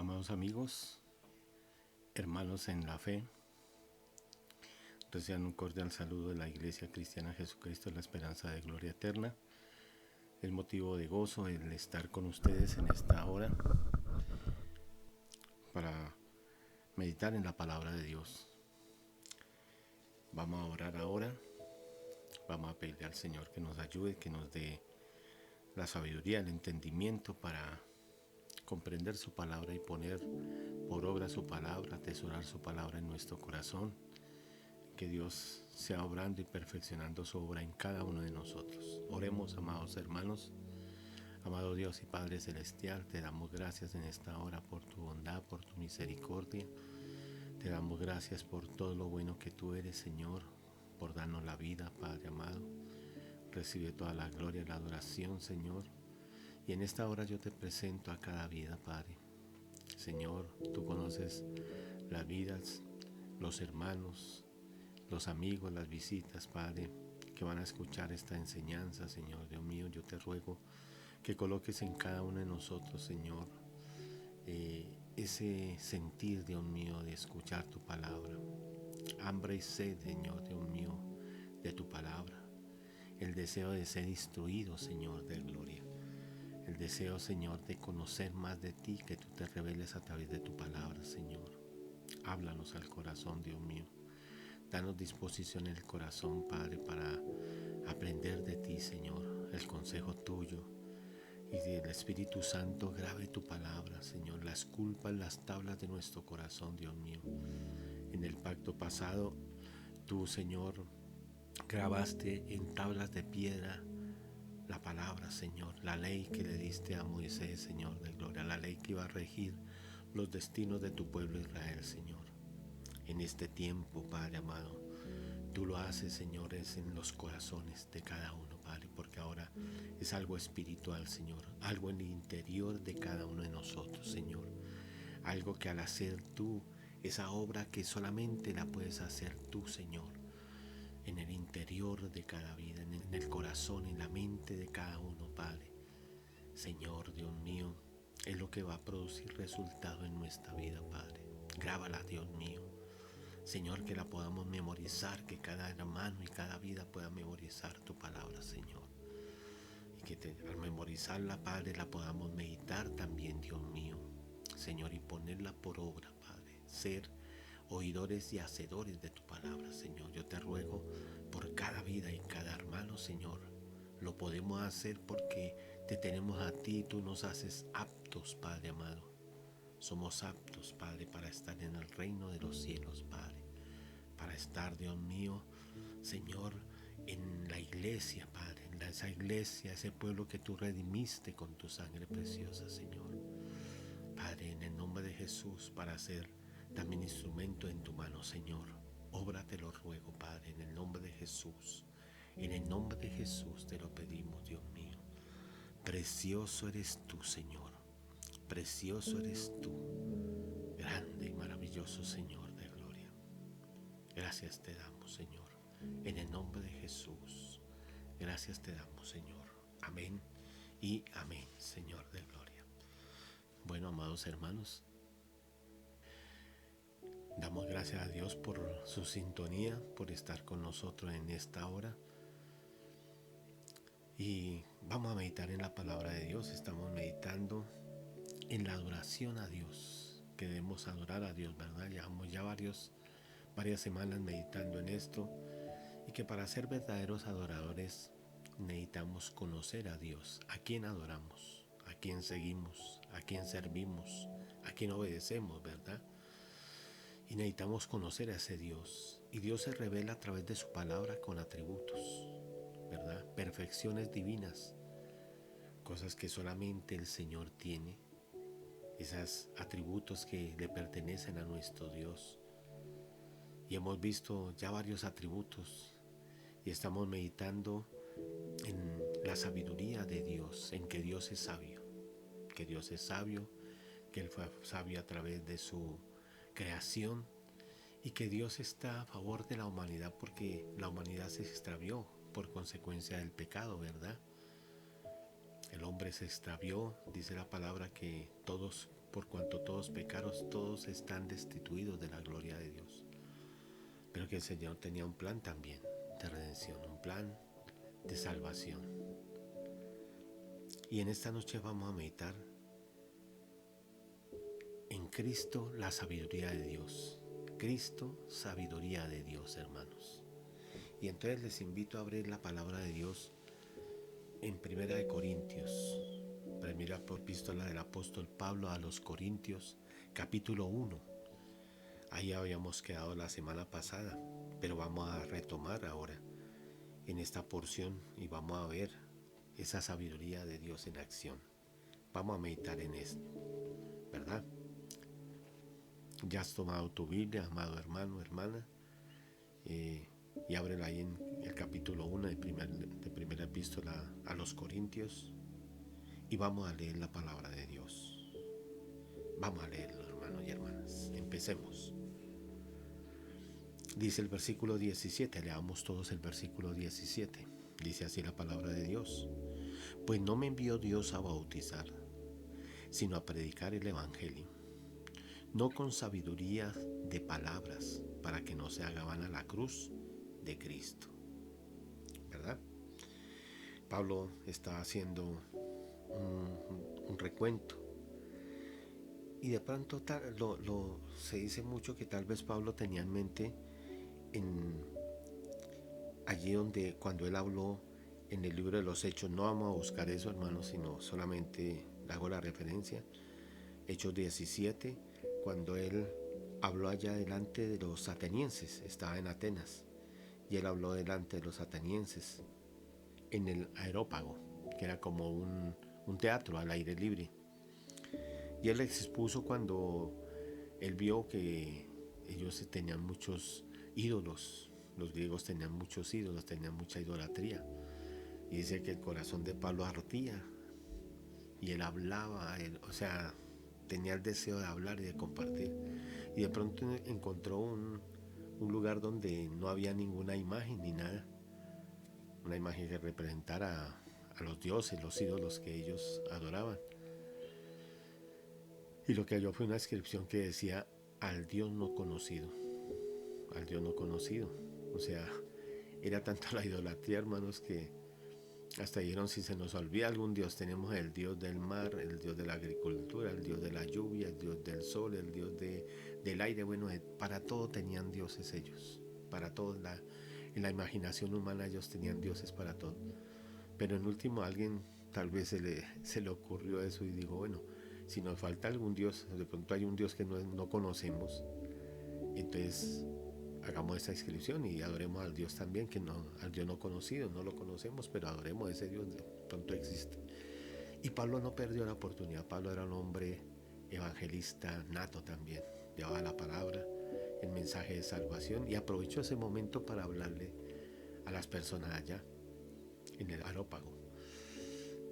Amados amigos, hermanos en la fe, reciban un cordial saludo de la Iglesia Cristiana Jesucristo de la Esperanza de Gloria Eterna. Es motivo de gozo el estar con ustedes en esta hora para meditar en la palabra de Dios. Vamos a orar ahora, vamos a pedirle al Señor que nos ayude, que nos dé la sabiduría, el entendimiento para comprender su palabra y poner por obra su palabra, atesorar su palabra en nuestro corazón. Que Dios sea obrando y perfeccionando su obra en cada uno de nosotros. Oremos, amados hermanos. Amado Dios y Padre Celestial, te damos gracias en esta hora por tu bondad, por tu misericordia. Te damos gracias por todo lo bueno que tú eres, Señor, por darnos la vida, Padre amado. Recibe toda la gloria y la adoración, Señor. Y en esta hora yo te presento a cada vida, Padre. Señor, tú conoces las vidas, los hermanos, los amigos, las visitas, Padre, que van a escuchar esta enseñanza, Señor Dios mío. Yo te ruego que coloques en cada uno de nosotros, Señor, ese sentir, Dios mío, de escuchar tu palabra. Hambre y sed, Señor Dios mío, de tu palabra. El deseo de ser instruido, Señor de gloria. El deseo, Señor, de conocer más de ti, que tú te reveles a través de tu palabra, Señor. Háblanos al corazón, Dios mío. Danos disposición en el corazón, Padre, para aprender de ti, Señor, el consejo tuyo. Y del Espíritu Santo grabe tu palabra, Señor. La esculpa en las tablas de nuestro corazón, Dios mío. En el pacto pasado, tú, Señor, grabaste en tablas de piedra la palabra, Señor, la ley que le diste a Moisés, Señor de gloria, la ley que iba a regir los destinos de tu pueblo Israel, Señor. En este tiempo, Padre amado, tú lo haces, Señor, es en los corazones de cada uno, Padre, porque ahora es algo espiritual, Señor, algo en el interior de cada uno de nosotros, Señor. Algo que al hacer tú, esa obra que solamente la puedes hacer tú, Señor, en el interior de cada vida, en el corazón, en la mente de cada uno, Padre. Señor, Dios mío, es lo que va a producir resultado en nuestra vida, Padre. Grábala, Dios mío. Señor, que la podamos memorizar, que cada hermano y cada vida pueda memorizar tu palabra, Señor. Y que al memorizarla, Padre, la podamos meditar también, Dios mío. Señor, y ponerla por obra, Padre. Ser oidores y hacedores de tu palabra, Señor. Yo te ruego por cada vida y cada hermano, Señor. Lo podemos hacer porque te tenemos a ti y tú nos haces aptos, Padre amado. Somos aptos, Padre, para estar en el reino de los cielos, Padre. Para estar, Dios mío, Señor, en la iglesia, Padre. En esa iglesia, ese pueblo que tú redimiste con tu sangre preciosa, Señor. Padre, en el nombre de Jesús, para ser también instrumento en tu mano, Señor. Obra te lo ruego, Padre, en el nombre de Jesús. En el nombre de Jesús te lo pedimos, Dios mío. Precioso eres tú, Señor. Precioso eres tú. Grande y maravilloso Señor de gloria. Gracias te damos, Señor. En el nombre de Jesús. Gracias te damos, Señor. Amén y amén, Señor de gloria. Bueno, amados hermanos, damos gracias a Dios por su sintonía, por estar con nosotros en esta hora. Y vamos a meditar en la palabra de Dios. Estamos meditando en la adoración a Dios, que debemos adorar a Dios, ¿verdad? Llevamos ya varias semanas meditando en esto, y que para ser verdaderos adoradores necesitamos conocer a Dios, a quién adoramos, a quién seguimos, a quién servimos, a quién obedecemos, ¿verdad? Y necesitamos conocer a ese Dios, y Dios se revela a través de su palabra con atributos, ¿verdad? Perfecciones divinas, cosas que solamente el Señor tiene, esos atributos que le pertenecen a nuestro Dios. Y hemos visto ya varios atributos y estamos meditando en la sabiduría de Dios, en que Dios es sabio, que Dios es sabio, que Él fue sabio a través de su creación, y que Dios está a favor de la humanidad porque la humanidad se extravió por consecuencia del pecado, ¿verdad? El hombre se extravió, dice la palabra que todos por cuanto todos pecaron, todos están destituidos de la gloria de Dios. Pero que el Señor tenía un plan también de redención, un plan de salvación. Y en esta noche vamos a meditar en Cristo, la sabiduría de Dios. Cristo, sabiduría de Dios, hermanos. Y entonces les invito a abrir la palabra de Dios en Primera de Corintios, primera epístola del apóstol Pablo a los Corintios, capítulo 1. Ahí habíamos quedado la semana pasada, pero vamos a retomar ahora en esta porción y vamos a ver esa sabiduría de Dios en acción. Vamos a meditar en esto, ¿verdad? Ya has tomado tu Biblia, amado hermano, hermana, y ábrela ahí en el capítulo 1 de primera epístola a los Corintios y vamos a leer la palabra de Dios. Vamos a leerlo, hermanos y hermanas. Empecemos. Dice el versículo 17, leamos todos el versículo 17. Dice así la palabra de Dios: pues no me envió Dios a bautizar, sino a predicar el evangelio, no con sabiduría de palabras, para que no se haga vana la cruz de Cristo. ¿Verdad? Pablo está haciendo un recuento. Y de pronto se dice mucho que tal vez Pablo tenía en mente allí donde cuando él habló en el libro de los Hechos, no vamos a buscar eso, hermanos, sino solamente hago la referencia, Hechos 17, cuando él habló allá delante de los atenienses, estaba en Atenas, y él habló delante de los atenienses en el Areópago, que era como un teatro al aire libre. Y él les expuso cuando él vio que ellos tenían muchos ídolos, los griegos tenían muchos ídolos, tenían mucha idolatría. Y dice que el corazón de Pablo ardía y él hablaba, tenía el deseo de hablar y de compartir. Y de pronto encontró un lugar donde no había ninguna imagen ni nada, una imagen que representara a los dioses, los ídolos que ellos adoraban. Y lo que halló fue una inscripción que decía: al Dios no conocido, al Dios no conocido. O sea, era tanta la idolatría, hermanos, que hasta dijeron: si se nos olvida algún Dios, tenemos el Dios del mar, el Dios de la agricultura, el Dios de la lluvia, el Dios del sol, el Dios del aire. Bueno, para todo tenían dioses ellos, para todo. En la imaginación humana ellos tenían dioses para todo. Pero en último a alguien tal vez se le ocurrió eso y dijo: bueno, si nos falta algún Dios, de pronto hay un Dios que no conocemos, entonces hagamos esa inscripción y adoremos al Dios también, al Dios no conocido, no lo conocemos, pero adoremos a ese Dios, de pronto existe. Y Pablo no perdió la oportunidad. Pablo era un hombre evangelista nato también, llevaba la palabra, el mensaje de salvación, y aprovechó ese momento para hablarle a las personas allá en el Areópago,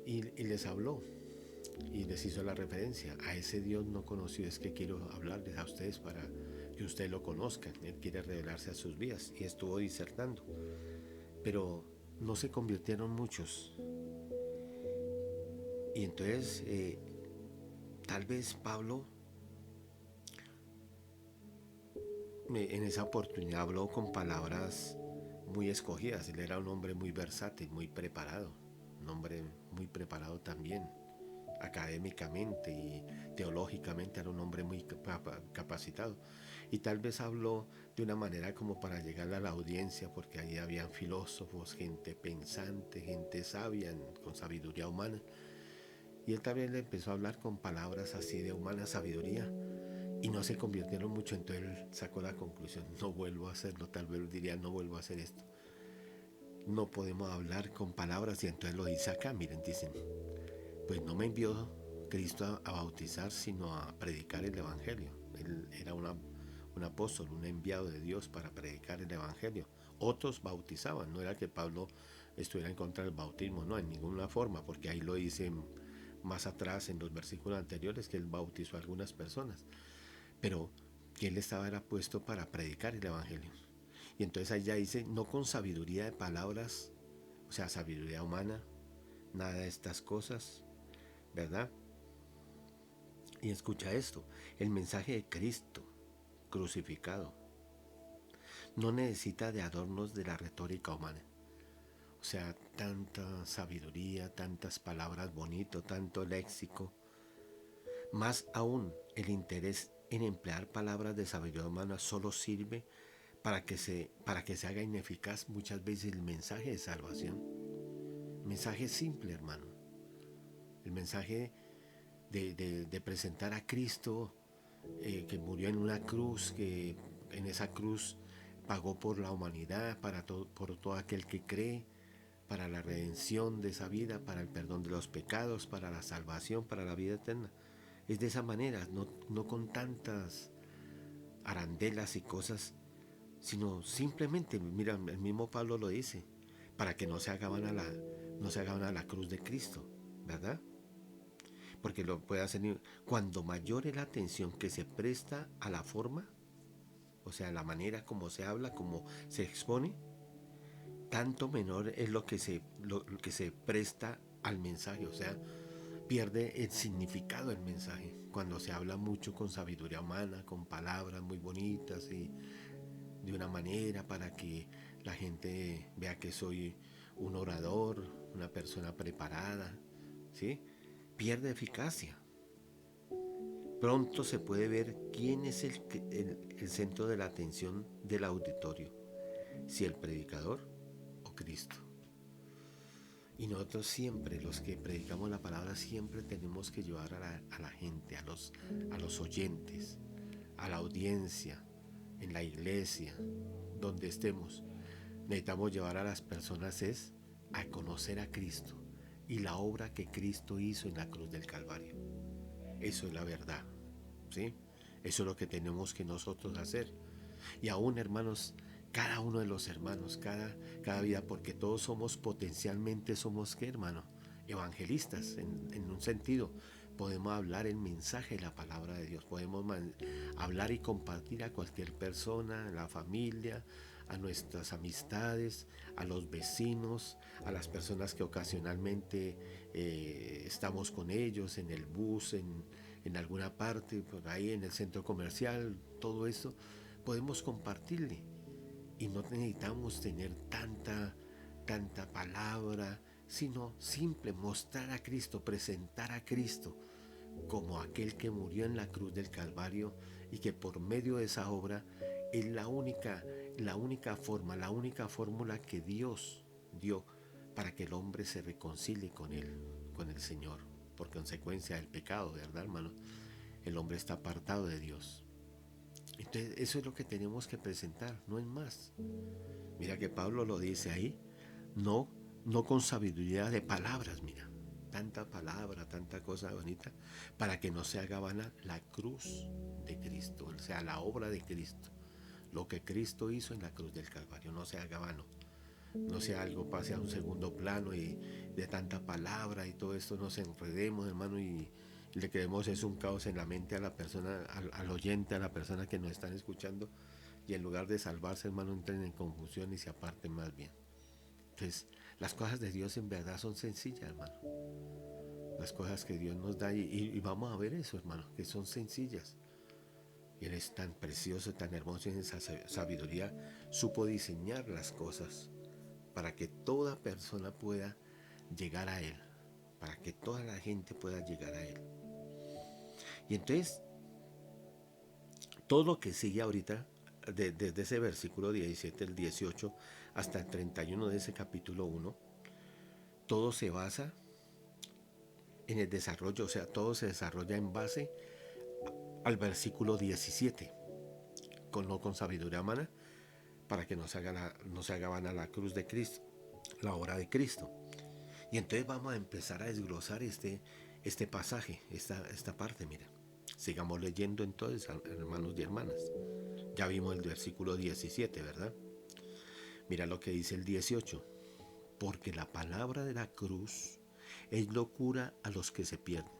y les habló y les hizo la referencia a ese Dios no conocido. Es que quiero hablarles a ustedes para que ustedes lo conozcan. Él quiere revelarse a sus vidas, y estuvo disertando, pero no se convirtieron muchos. Y entonces tal vez Pablo en esa oportunidad habló con palabras muy escogidas. Él era un hombre muy versátil, muy preparado, un hombre muy preparado también académicamente y teológicamente. Era un hombre muy capacitado, y tal vez habló de una manera como para llegar a la audiencia, porque ahí habían filósofos, gente pensante, gente sabia, con sabiduría humana, y él también le empezó a hablar con palabras así de humana sabiduría, y no se convirtieron mucho. Entonces él sacó la conclusión: no vuelvo a hacerlo. Tal vez diría: no vuelvo a hacer esto, no podemos hablar con palabras. Y entonces lo dice acá, miren, dicen: pues no me envió Cristo a bautizar, sino a predicar el evangelio. Él era un apóstol, un enviado de Dios para predicar el evangelio. Otros bautizaban, no era que Pablo estuviera en contra del bautismo, no, en ninguna forma, porque ahí lo dice más atrás en los versículos anteriores que él bautizó a algunas personas, pero que él era puesto para predicar el evangelio. Y entonces allá dice: no con sabiduría de palabras, o sea, sabiduría humana, nada de estas cosas, ¿verdad? Y escucha esto, el mensaje de Cristo crucificado no necesita de adornos de la retórica humana. O sea, tanta sabiduría, tantas palabras bonitas, tanto léxico. Más aún, el interés en emplear palabras de sabiduría humana solo sirve para que se haga ineficaz muchas veces el mensaje de salvación. Mensaje simple, hermano. El mensaje de presentar a Cristo que murió en una cruz, que en esa cruz pagó por la humanidad, por todo aquel que cree, para la redención de esa vida, para el perdón de los pecados, para la salvación, para la vida eterna. Es de esa manera, no con tantas arandelas y cosas, sino simplemente, mira, el mismo Pablo lo dice, para que no se hagan a la cruz de Cristo, ¿verdad? Porque lo puede hacer cuando mayor es la atención que se presta a la forma, o sea, la manera como se habla, como se expone, tanto menor es lo que se presta al mensaje, o sea, pierde el significado del mensaje. Cuando se habla mucho con sabiduría humana, con palabras muy bonitas y de una manera para que la gente vea que soy un orador, una persona preparada, ¿sí? Pierde eficacia. Pronto se puede ver quién es el centro de la atención del auditorio, si el predicador o Cristo. Y nosotros siempre, los que predicamos la palabra, siempre tenemos que llevar a la gente, a los oyentes, a la audiencia, en la iglesia, donde estemos. Necesitamos llevar a las personas a conocer a Cristo y la obra que Cristo hizo en la cruz del Calvario. Eso es la verdad, ¿sí? Eso es lo que tenemos que nosotros hacer. Y aún, hermanos, cada uno de los hermanos, cada vida, porque todos somos ¿qué, hermano? Evangelistas, en un sentido. Podemos hablar el mensaje de la palabra de Dios. Podemos hablar y compartir a cualquier persona, a la familia, a nuestras amistades, a los vecinos, a las personas que ocasionalmente estamos con ellos en el bus, en alguna parte, por ahí en el centro comercial, todo eso podemos compartirle. Y no necesitamos tener tanta palabra, sino simple mostrar a Cristo, presentar a Cristo como aquel que murió en la cruz del Calvario y que por medio de esa obra es la única forma, la única fórmula que Dios dio para que el hombre se reconcilie con él, con el Señor, por consecuencia del pecado, ¿verdad, hermano? El hombre está apartado de Dios. Entonces eso es lo que tenemos que presentar, no es más. Mira que Pablo lo dice ahí, no, no con sabiduría de palabras, mira, tanta palabra, tanta cosa bonita, para que no se haga vana la cruz de Cristo, o sea, la obra de Cristo, lo que Cristo hizo en la cruz del Calvario, no se haga vano, no sea algo pase a un segundo plano y de tanta palabra y todo esto nos enredemos, hermano, y le creemos es un caos en la mente a la persona, al oyente, a la persona que nos están escuchando, y en lugar de salvarse, hermano, entren en confusión y se aparten más bien. Entonces, las cosas de Dios en verdad son sencillas, hermano. Las cosas que Dios nos da, y vamos a ver eso, hermano, que son sencillas. Y Él es tan precioso, tan hermoso en esa sabiduría, supo diseñar las cosas para que toda persona pueda llegar a Él, para que toda la gente pueda llegar a Él. Y entonces, todo lo que sigue ahorita, desde ese versículo 17, el 18, hasta el 31 de ese capítulo 1, todo se basa en el desarrollo, o sea, todo se desarrolla en base al versículo 17, con sabiduría humana, para que no se haga vana la cruz de Cristo, la obra de Cristo. Y entonces vamos a empezar a desglosar este pasaje, esta parte, mira. Sigamos leyendo entonces, hermanos y hermanas. Ya vimos el versículo 17, ¿verdad? Mira lo que dice el 18. Porque la palabra de la cruz es locura a los que se pierden,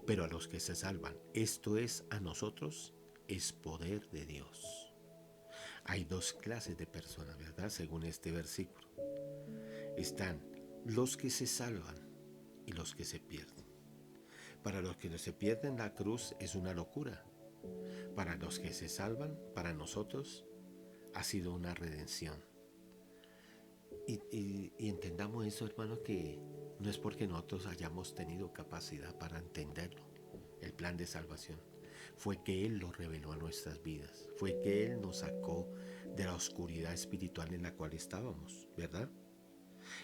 pero a los que se salvan, esto es a nosotros, es poder de Dios. Hay dos clases de personas, ¿verdad? Según este versículo. Están los que se salvan y los que se pierden. Para los que se pierden, la cruz es una locura. Para los que se salvan, para nosotros, ha sido una redención. Y entendamos eso, hermanos, que no es porque nosotros hayamos tenido capacidad para entenderlo, el plan de salvación. Fue que Él lo reveló a nuestras vidas. Fue que Él nos sacó de la oscuridad espiritual en la cual estábamos, ¿verdad?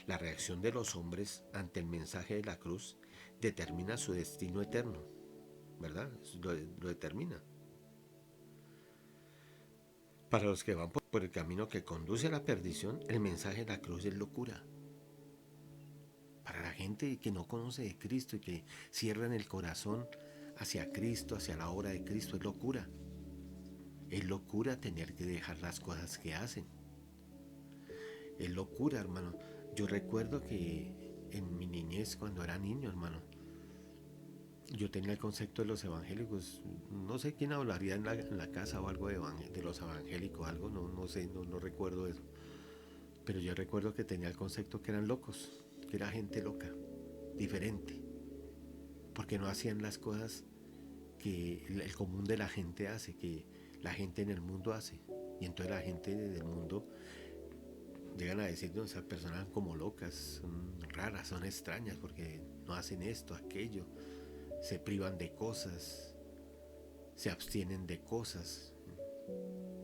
La reacción de los hombres ante el mensaje de la cruz determina su destino eterno, ¿verdad? Lo determina. Para los que van por el camino que conduce a la perdición, el mensaje de la cruz es locura. Para la gente que no conoce de Cristo y que cierran el corazón hacia Cristo, hacia la obra de Cristo, es locura. Es locura tener que dejar las cosas que hacen. Es locura, hermano. Yo recuerdo que en mi niñez, cuando era niño, hermano, yo tenía el concepto de los evangélicos. No sé quién hablaría en la casa o algo de los evangélicos, algo, no sé, no recuerdo eso. Pero yo recuerdo que tenía el concepto que eran locos, que era gente loca, diferente, porque no hacían las cosas que el común de la gente hace, que la gente en el mundo hace. Y entonces la gente del mundo llegan a decir, no, esas personas son como locas, son raras, son extrañas, porque no hacen esto, aquello, se privan de cosas, se abstienen de cosas,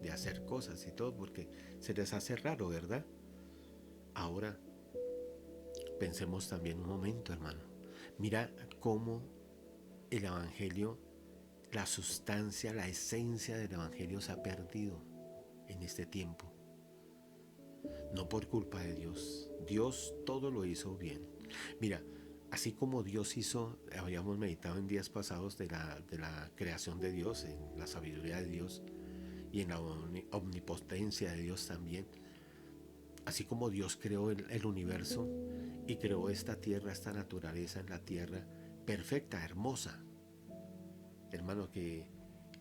de hacer cosas y todo, porque se les hace raro, ¿verdad? Ahora, pensemos también un momento, hermano. Mira cómo el Evangelio, la sustancia, la esencia del Evangelio se ha perdido en este tiempo. No por culpa de Dios. Dios todo lo hizo bien. Mira, así como Dios hizo, habíamos meditado en días pasados de la creación de Dios, en la sabiduría de Dios y en la omnipotencia de Dios también. Así como Dios creó el universo y creó esta tierra, esta naturaleza en la tierra, perfecta, hermosa. Hermano, que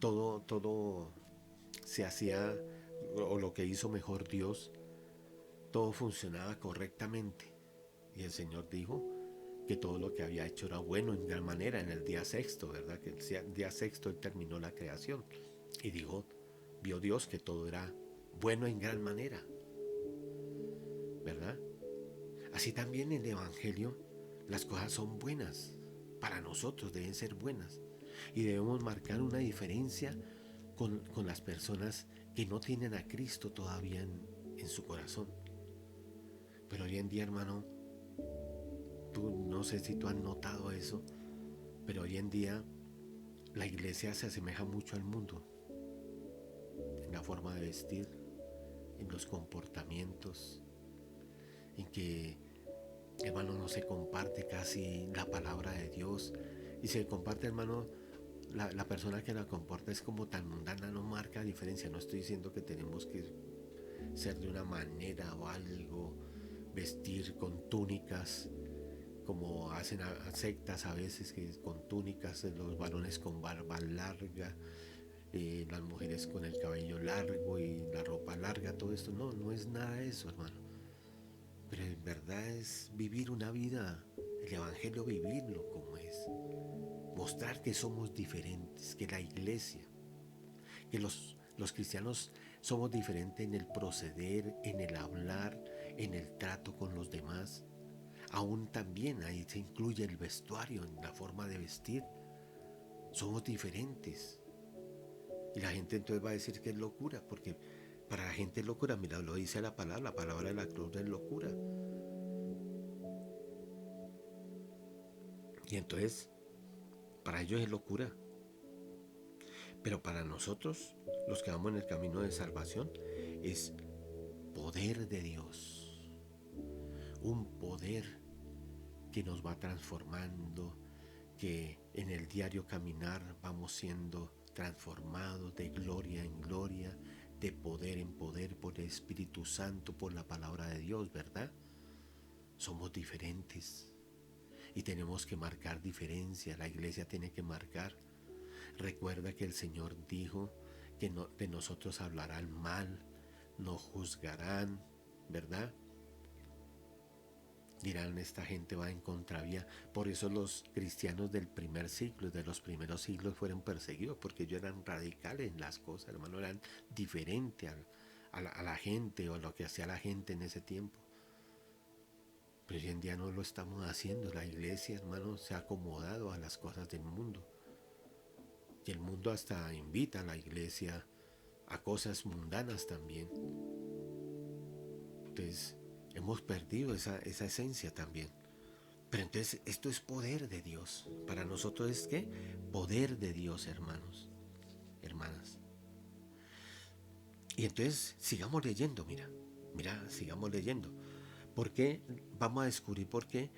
todo se hacía, o lo que hizo mejor Dios, todo funcionaba correctamente. Y el Señor dijo que todo lo que había hecho era bueno en gran manera en el día sexto, ¿verdad? Que el día sexto Él terminó la creación. Y dijo, vio Dios que todo era bueno en gran manera, ¿verdad? Así también en el Evangelio las cosas son buenas. Para nosotros deben ser buenas. Y debemos marcar una diferencia con las personas que no tienen a Cristo todavía en su corazón. Pero hoy en día, hermano, tú no sé si tú has notado eso, pero hoy en día la iglesia se asemeja mucho al mundo, en la forma de vestir, en los comportamientos, en que, hermano, no se comparte casi la palabra de Dios. Y se comparte, hermano, la persona que la comporta es como tan mundana, no marca diferencia. No estoy diciendo que tenemos que ser de una manera o algo, vestir con túnicas, como hacen sectas a veces, que con túnicas, los varones con barba larga, las mujeres con el cabello largo y la ropa larga, todo esto. No es nada de eso, hermano. Pero en verdad es vivir una vida, el Evangelio vivirlo como es. Mostrar que somos diferentes, que la iglesia, que los cristianos somos diferentes en el proceder, en el hablar, en el trato con los demás. Aún también ahí se incluye el vestuario, en la forma de vestir. Somos diferentes. Y la gente entonces va a decir que es locura, porque para la gente es locura. Mira, lo dice la palabra de la cruz es locura. Y entonces, para ellos es locura. Pero para nosotros, los que vamos en el camino de salvación, es poder de Dios. Un poder que nos va transformando, que en el diario caminar vamos siendo transformados de gloria en gloria, de poder en poder por el Espíritu Santo, por la palabra de Dios, ¿verdad? Somos diferentes y tenemos que marcar diferencia. La iglesia tiene que marcar. Recuerda que el Señor dijo que de nosotros hablarán mal, nos juzgarán, ¿verdad? Dirán, esta gente va en contravía. Por eso los cristianos del primer siglo, de los primeros siglos, fueron perseguidos, porque ellos eran radicales en las cosas, hermano, eran diferentes a la gente o a lo que hacía la gente en ese tiempo. Pero hoy en día no lo estamos haciendo. La iglesia, hermano, se ha acomodado a las cosas del mundo. Y el mundo hasta invita a la iglesia a cosas mundanas también. Entonces, hemos perdido esa esencia también. Pero entonces, esto es poder de Dios. Para nosotros es ¿qué? Poder de Dios, hermanos, hermanas. Y entonces, sigamos leyendo, mira, sigamos leyendo. ¿Por qué? Vamos a descubrir por qué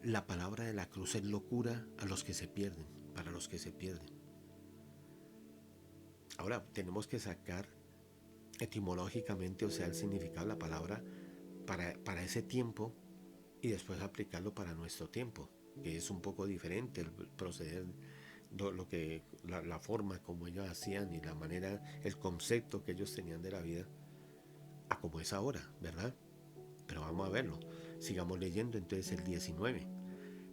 la palabra de la cruz es locura a los que se pierden, para los que se pierden. Ahora, tenemos que sacar etimológicamente, o sea, el significado de la palabra para ese tiempo y después aplicarlo para nuestro tiempo, que es un poco diferente el proceder, la forma como ellos hacían y la manera, el concepto que ellos tenían de la vida, a como es ahora, ¿verdad? Pero vamos a verlo. Sigamos leyendo entonces el 19.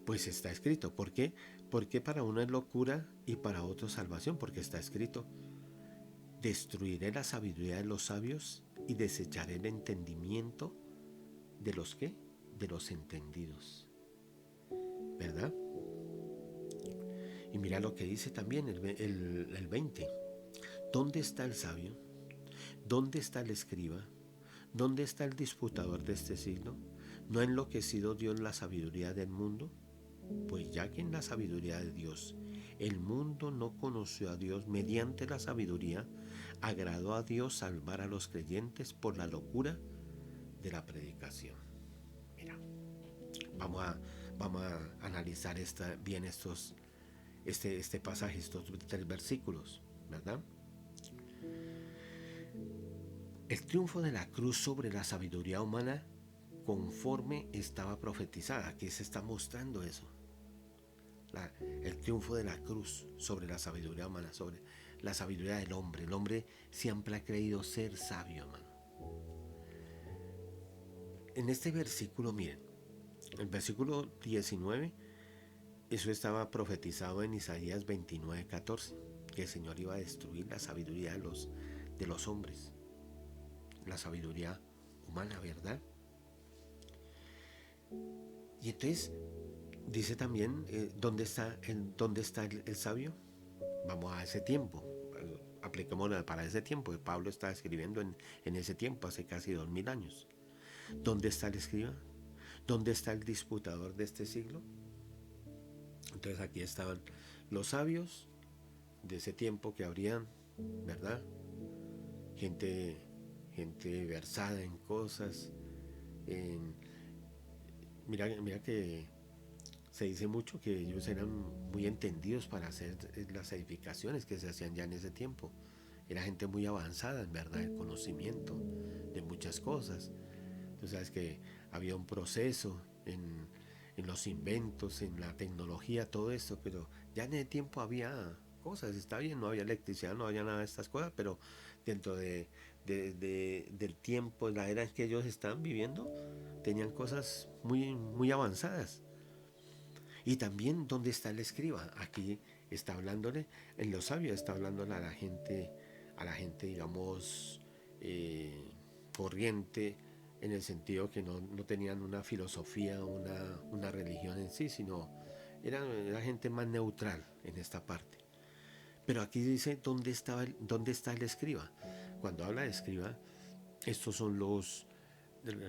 Pues está escrito. ¿Por qué? Porque para uno es locura y para otro salvación, porque está escrito: destruiré la sabiduría de los sabios y desecharé el entendimiento de los ¿qué? De los entendidos, ¿verdad? Y mira lo que dice también el 20. ¿Dónde está el sabio? ¿Dónde está el escriba? ¿Dónde está el disputador de este siglo? ¿No ha enloquecido Dios la sabiduría del mundo? Pues ya que en la sabiduría de Dios el mundo no conoció a Dios mediante la sabiduría, agradó a Dios salvar a los creyentes por la locura de la predicación. Mira, vamos a analizar bien este pasaje, estos 3 versículos, ¿verdad? El triunfo de la cruz sobre la sabiduría humana conforme estaba profetizada. Aquí se está mostrando eso. El triunfo de la cruz sobre la sabiduría humana, sobre la sabiduría del hombre. El hombre siempre ha creído ser sabio, hermano. En este versículo, miren, el versículo 19, eso estaba profetizado en Isaías 29:14, que el Señor iba a destruir la sabiduría de los hombres, la sabiduría humana, ¿verdad? Y entonces dice también, ¿dónde está el sabio? Vamos a ese tiempo, apliquémoslo para ese tiempo. Pablo está escribiendo en ese tiempo, hace casi 2000 años. ¿Dónde está el escriba? ¿Dónde está el disputador de este siglo? Entonces aquí estaban los sabios de ese tiempo que habrían, ¿verdad? Gente versada en cosas. En, mira que se dice mucho que ellos eran muy entendidos para hacer las edificaciones que se hacían ya en ese tiempo. Era gente muy avanzada, en verdad, el conocimiento de muchas cosas. Tú sabes que había un proceso en los inventos, en la tecnología, todo esto, pero ya en el tiempo había cosas, está bien, no había electricidad, no había nada de estas cosas, pero dentro del tiempo, la era en que ellos estaban viviendo, tenían cosas muy avanzadas. Y también, ¿dónde está el escriba? Aquí está hablándole, en los sabios está hablándole a la gente digamos, corriente, en el sentido que no tenían una filosofía, una religión en sí, sino era gente más neutral en esta parte. Pero aquí dice, ¿dónde está el escriba? Cuando habla de escriba, estos son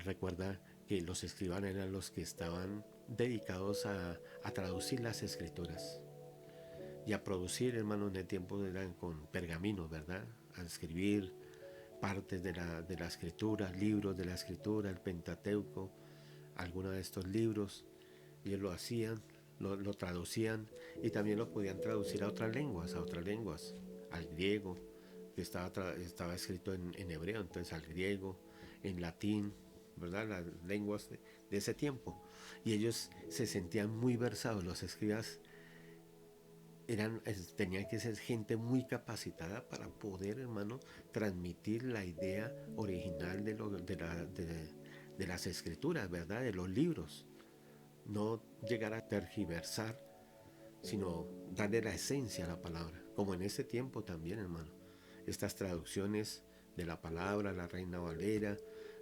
recuerda que los escribas eran los que estaban dedicados a traducir las escrituras y a producir, hermanos, en el tiempo eran con pergaminos, ¿verdad? A escribir partes de la escritura, libros de la escritura, el Pentateuco, algunos de estos libros. Ellos lo hacían, lo traducían y también lo podían traducir a otras lenguas, al griego, que estaba escrito en hebreo, entonces al griego, en latín, ¿verdad? Las lenguas de ese tiempo. Y ellos se sentían muy versados, los escribas tenían que ser gente muy capacitada para poder, hermano, transmitir la idea original de las escrituras, ¿verdad? De los libros. no llegar a tergiversar, sino darle la esencia a la palabra, como en este tiempo también, hermano. Estas traducciones de la palabra, la Reina Valera,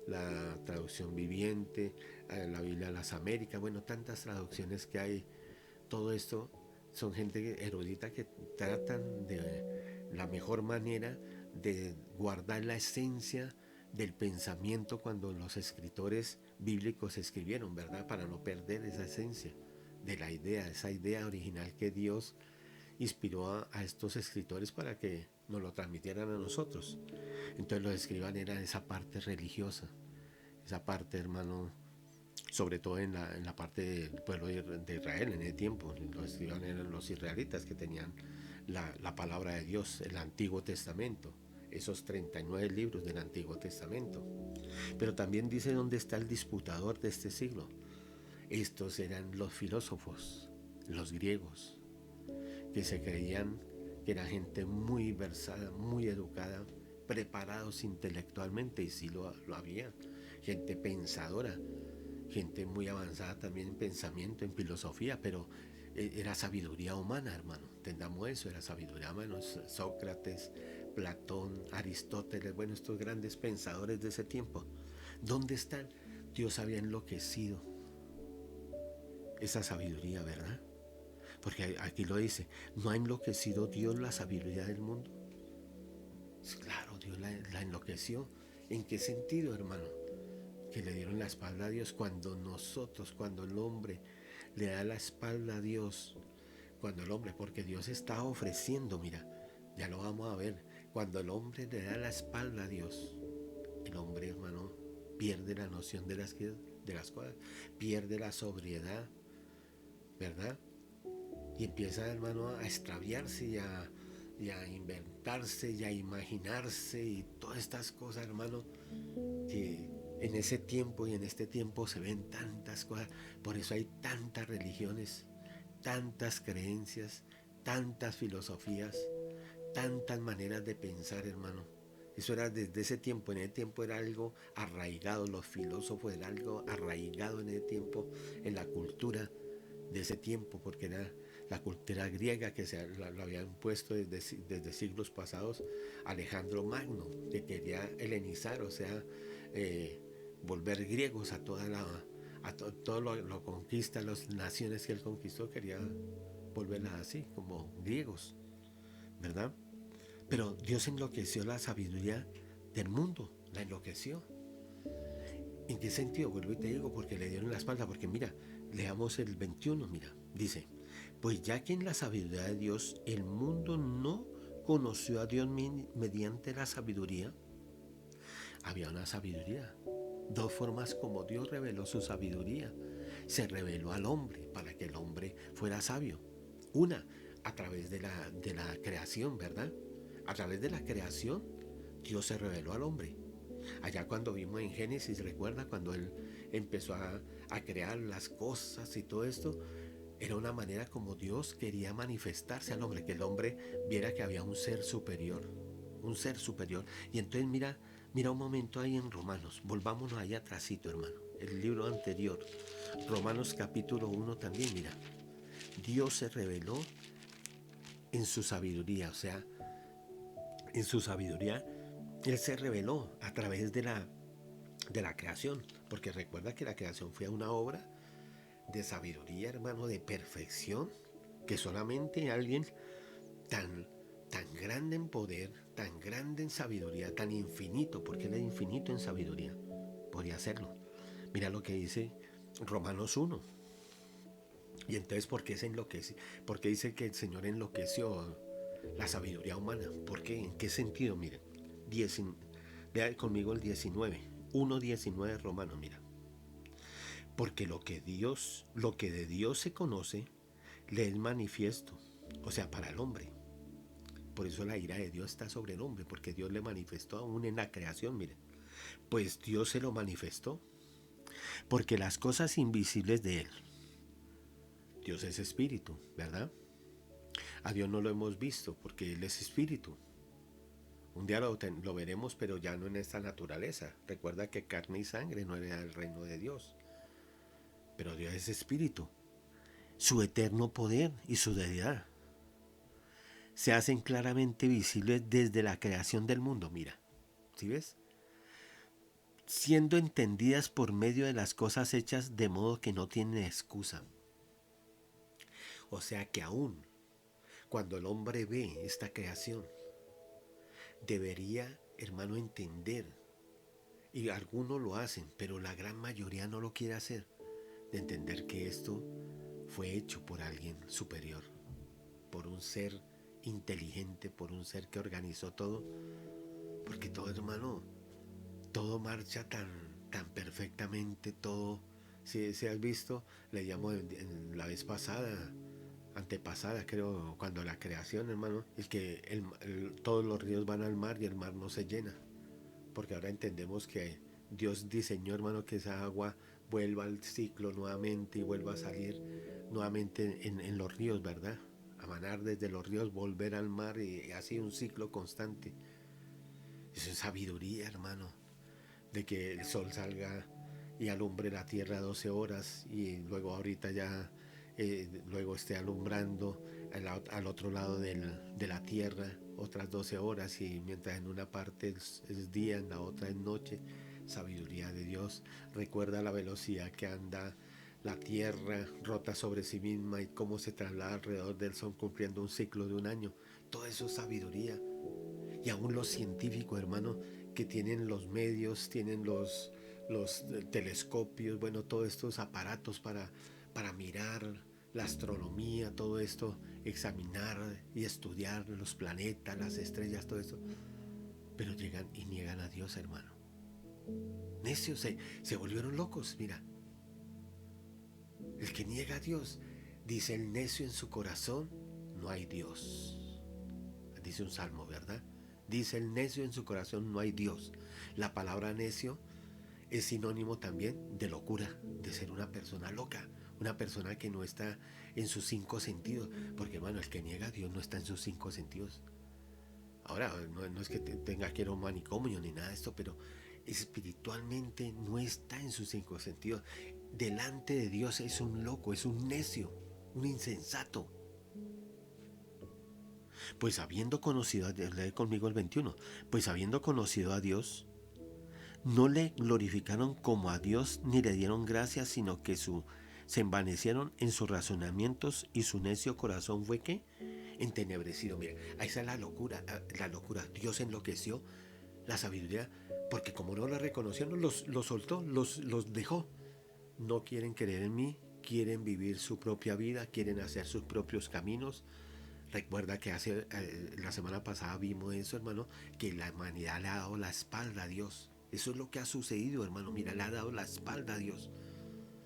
la traducción viviente, la Biblia de las Américas, bueno, tantas traducciones que hay, todo esto son gente erudita que tratan de la mejor manera de guardar la esencia del pensamiento cuando los escritores bíblicos escribieron, ¿verdad? Para no perder esa esencia de la idea, esa idea original que Dios inspiró a estos escritores para que nos lo transmitieran a nosotros. Entonces los escriban era esa parte religiosa, esa parte, hermano, sobre todo en la parte del pueblo de Israel en ese tiempo. Los escriban eran los israelitas que tenían la palabra de Dios, el Antiguo Testamento, esos 39 libros del Antiguo Testamento. Pero también dice dónde está el disputador de este siglo. Estos eran los filósofos, los griegos, que se creían que era gente muy versada, muy educada, preparados intelectualmente, y sí lo había, gente pensadora, gente muy avanzada también en pensamiento, en filosofía, pero era sabiduría humana, hermano. Entendamos eso, era sabiduría humana. Sócrates, Platón, Aristóteles, bueno, estos grandes pensadores de ese tiempo. ¿Dónde están? Dios había enloquecido esa sabiduría, ¿verdad? Porque aquí lo dice, ¿no ha enloquecido Dios la sabiduría del mundo? Claro, Dios la enloqueció. ¿En qué sentido, hermano? Que le dieron la espalda a Dios cuando nosotros, cuando el hombre le da la espalda a Dios, cuando el hombre, porque Dios está ofreciendo, mira, ya lo vamos a ver, cuando el hombre le da la espalda a Dios, el hombre, hermano, pierde la noción de las cosas, pierde la sobriedad, ¿verdad? Y empieza, hermano, a extraviarse y a inventarse y a imaginarse y todas estas cosas, hermano, que en ese tiempo y en este tiempo se ven tantas cosas. Por eso hay tantas religiones, tantas creencias, tantas filosofías, tantas maneras de pensar, hermano. Eso era desde ese tiempo. En ese tiempo era algo arraigado. Los filósofos era algo arraigado en ese tiempo, en la cultura de ese tiempo, porque era la cultura griega que lo había impuesto desde siglos pasados Alejandro Magno, que quería helenizar, o sea, volver griegos a toda todo lo conquista, las naciones que él conquistó, quería volverlas así, como griegos, ¿verdad? Pero Dios enloqueció la sabiduría del mundo, la enloqueció. ¿En qué sentido? Vuelvo y te digo, porque le dieron la espalda, porque mira, leamos el 21, mira, dice, pues ya que en la sabiduría de Dios el mundo no conoció a Dios mediante la sabiduría, había una sabiduría, dos formas como Dios reveló su sabiduría. Se reveló al hombre para que el hombre fuera sabio. Una, a través de la creación, ¿verdad? A través de la creación, Dios se reveló al hombre. Allá cuando vimos en Génesis, recuerda cuando él empezó a crear las cosas y todo esto, era una manera como Dios quería manifestarse al hombre, que el hombre viera que había un ser superior, un ser superior. Y entonces mira un momento ahí en Romanos, volvámonos ahí atrásito, hermano, el libro anterior, Romanos capítulo 1 también, mira, Dios se reveló en su sabiduría, o sea, en su sabiduría, Él se reveló a través de la creación, porque recuerda que la creación fue una obra de sabiduría, hermano, de perfección, que solamente alguien tan grande en poder, tan grande en sabiduría, tan infinito, porque Él es infinito en sabiduría, podía hacerlo. Mira lo que dice Romanos 1. Y entonces, ¿por qué se enloquece? ¿Por qué dice que el Señor enloqueció la sabiduría humana? ¿Por qué? ¿En qué sentido? Miren, lea conmigo el 19, 1:19 Romanos, mira. Porque lo que de Dios se conoce, le es manifiesto, o sea, para el hombre. Por eso la ira de Dios está sobre el hombre, porque Dios le manifestó aún en la creación, miren. Pues Dios se lo manifestó, porque las cosas invisibles de Él, Dios es espíritu, ¿verdad? A Dios no lo hemos visto, porque Él es espíritu. Un día lo veremos, pero ya no en esta naturaleza. Recuerda que carne y sangre no era el reino de Dios. Pero Dios es espíritu. Su eterno poder y su deidad se hacen claramente visibles desde la creación del mundo. Mira, ¿sí ves? Siendo entendidas por medio de las cosas hechas, de modo que no tienen excusa. O sea que aún cuando el hombre ve esta creación, debería, hermano, entender, y algunos lo hacen, pero la gran mayoría no lo quiere hacer, de entender que esto fue hecho por alguien superior, por un ser inteligente, por un ser que organizó todo, porque todo, hermano, todo marcha tan perfectamente, todo. Si has visto, le llamo en la vez pasada, antepasada creo, cuando la creación, hermano, es que todos los ríos van al mar y el mar no se llena, porque ahora entendemos que Dios diseñó, hermano, que esa agua vuelva al ciclo nuevamente y vuelva a salir nuevamente en los ríos, ¿verdad? A manar desde los ríos, volver al mar y así un ciclo constante. Eso es sabiduría, hermano, de que el sol salga y alumbre la tierra 12 horas y luego ahorita ya luego esté alumbrando al otro lado de la tierra otras 12 horas, y mientras en una parte es día, en la otra es noche. Sabiduría de Dios. Recuerda la velocidad que anda la tierra, rota sobre sí misma, y cómo se traslada alrededor del sol cumpliendo un ciclo de un año. Todo eso es sabiduría. Y aún los científicos, hermano, que tienen los medios, tienen los telescopios, bueno, todos estos aparatos para mirar la astronomía, todo esto, examinar y estudiar los planetas, las estrellas, todo esto. Pero llegan y niegan a Dios, hermano. Necios, se volvieron locos, mira. El que niega a Dios, dice el necio en su corazón, no hay Dios. Dice un salmo, ¿verdad? Dice el necio en su corazón, no hay Dios. La palabra necio es sinónimo también de locura, de ser una persona loca, una persona que no está en sus 5 sentidos. Porque, hermano, el que niega a Dios no está en sus 5 sentidos. Ahora, no es que tenga que ir a un manicomio ni nada de esto, pero espiritualmente no está en sus 5 sentidos. Delante de Dios es un loco, es un necio, un insensato. Pues habiendo conocido a Dios, lee conmigo el 21, pues habiendo conocido a Dios, no le glorificaron como a Dios ni le dieron gracias, sino que se envanecieron en sus razonamientos y su necio corazón fue ¿qué? Entenebrecido. Mira, ahí está la locura, la locura. Dios enloqueció la sabiduría, porque como no la reconocieron, los soltó, los dejó. No quieren creer en mí, quieren vivir su propia vida, quieren hacer sus propios caminos. Recuerda que la semana pasada vimos eso, hermano, que la humanidad le ha dado la espalda a Dios. Eso es lo que ha sucedido, hermano. Mira, le ha dado la espalda a Dios.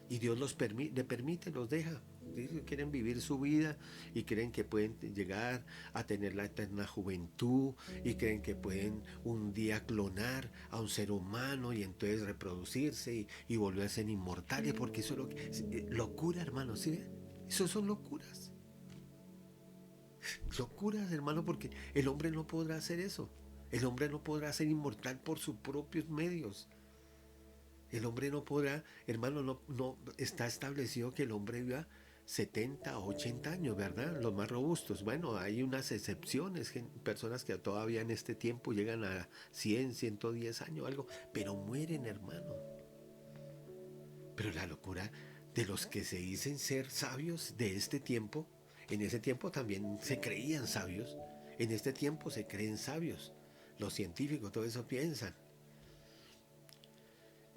Y Dios le permite, los deja. Quieren vivir su vida y creen que pueden llegar a tener la eterna juventud, y creen que pueden un día clonar a un ser humano y entonces reproducirse y volverse inmortales, porque eso es lo que... locura, hermano, ¿sí? Eso son locuras. Locuras, hermano, porque el hombre no podrá hacer eso. El hombre no podrá ser inmortal por sus propios medios. El hombre no podrá, hermano, no está establecido que el hombre viva 70 o 80 años, ¿verdad? Los más robustos. Bueno, hay unas excepciones, personas que todavía en este tiempo llegan a 100, 110 años, algo, pero mueren, hermano. Pero la locura de los que se dicen ser sabios de este tiempo, en ese tiempo también se creían sabios, en este tiempo se creen sabios. Los científicos, todo eso piensan.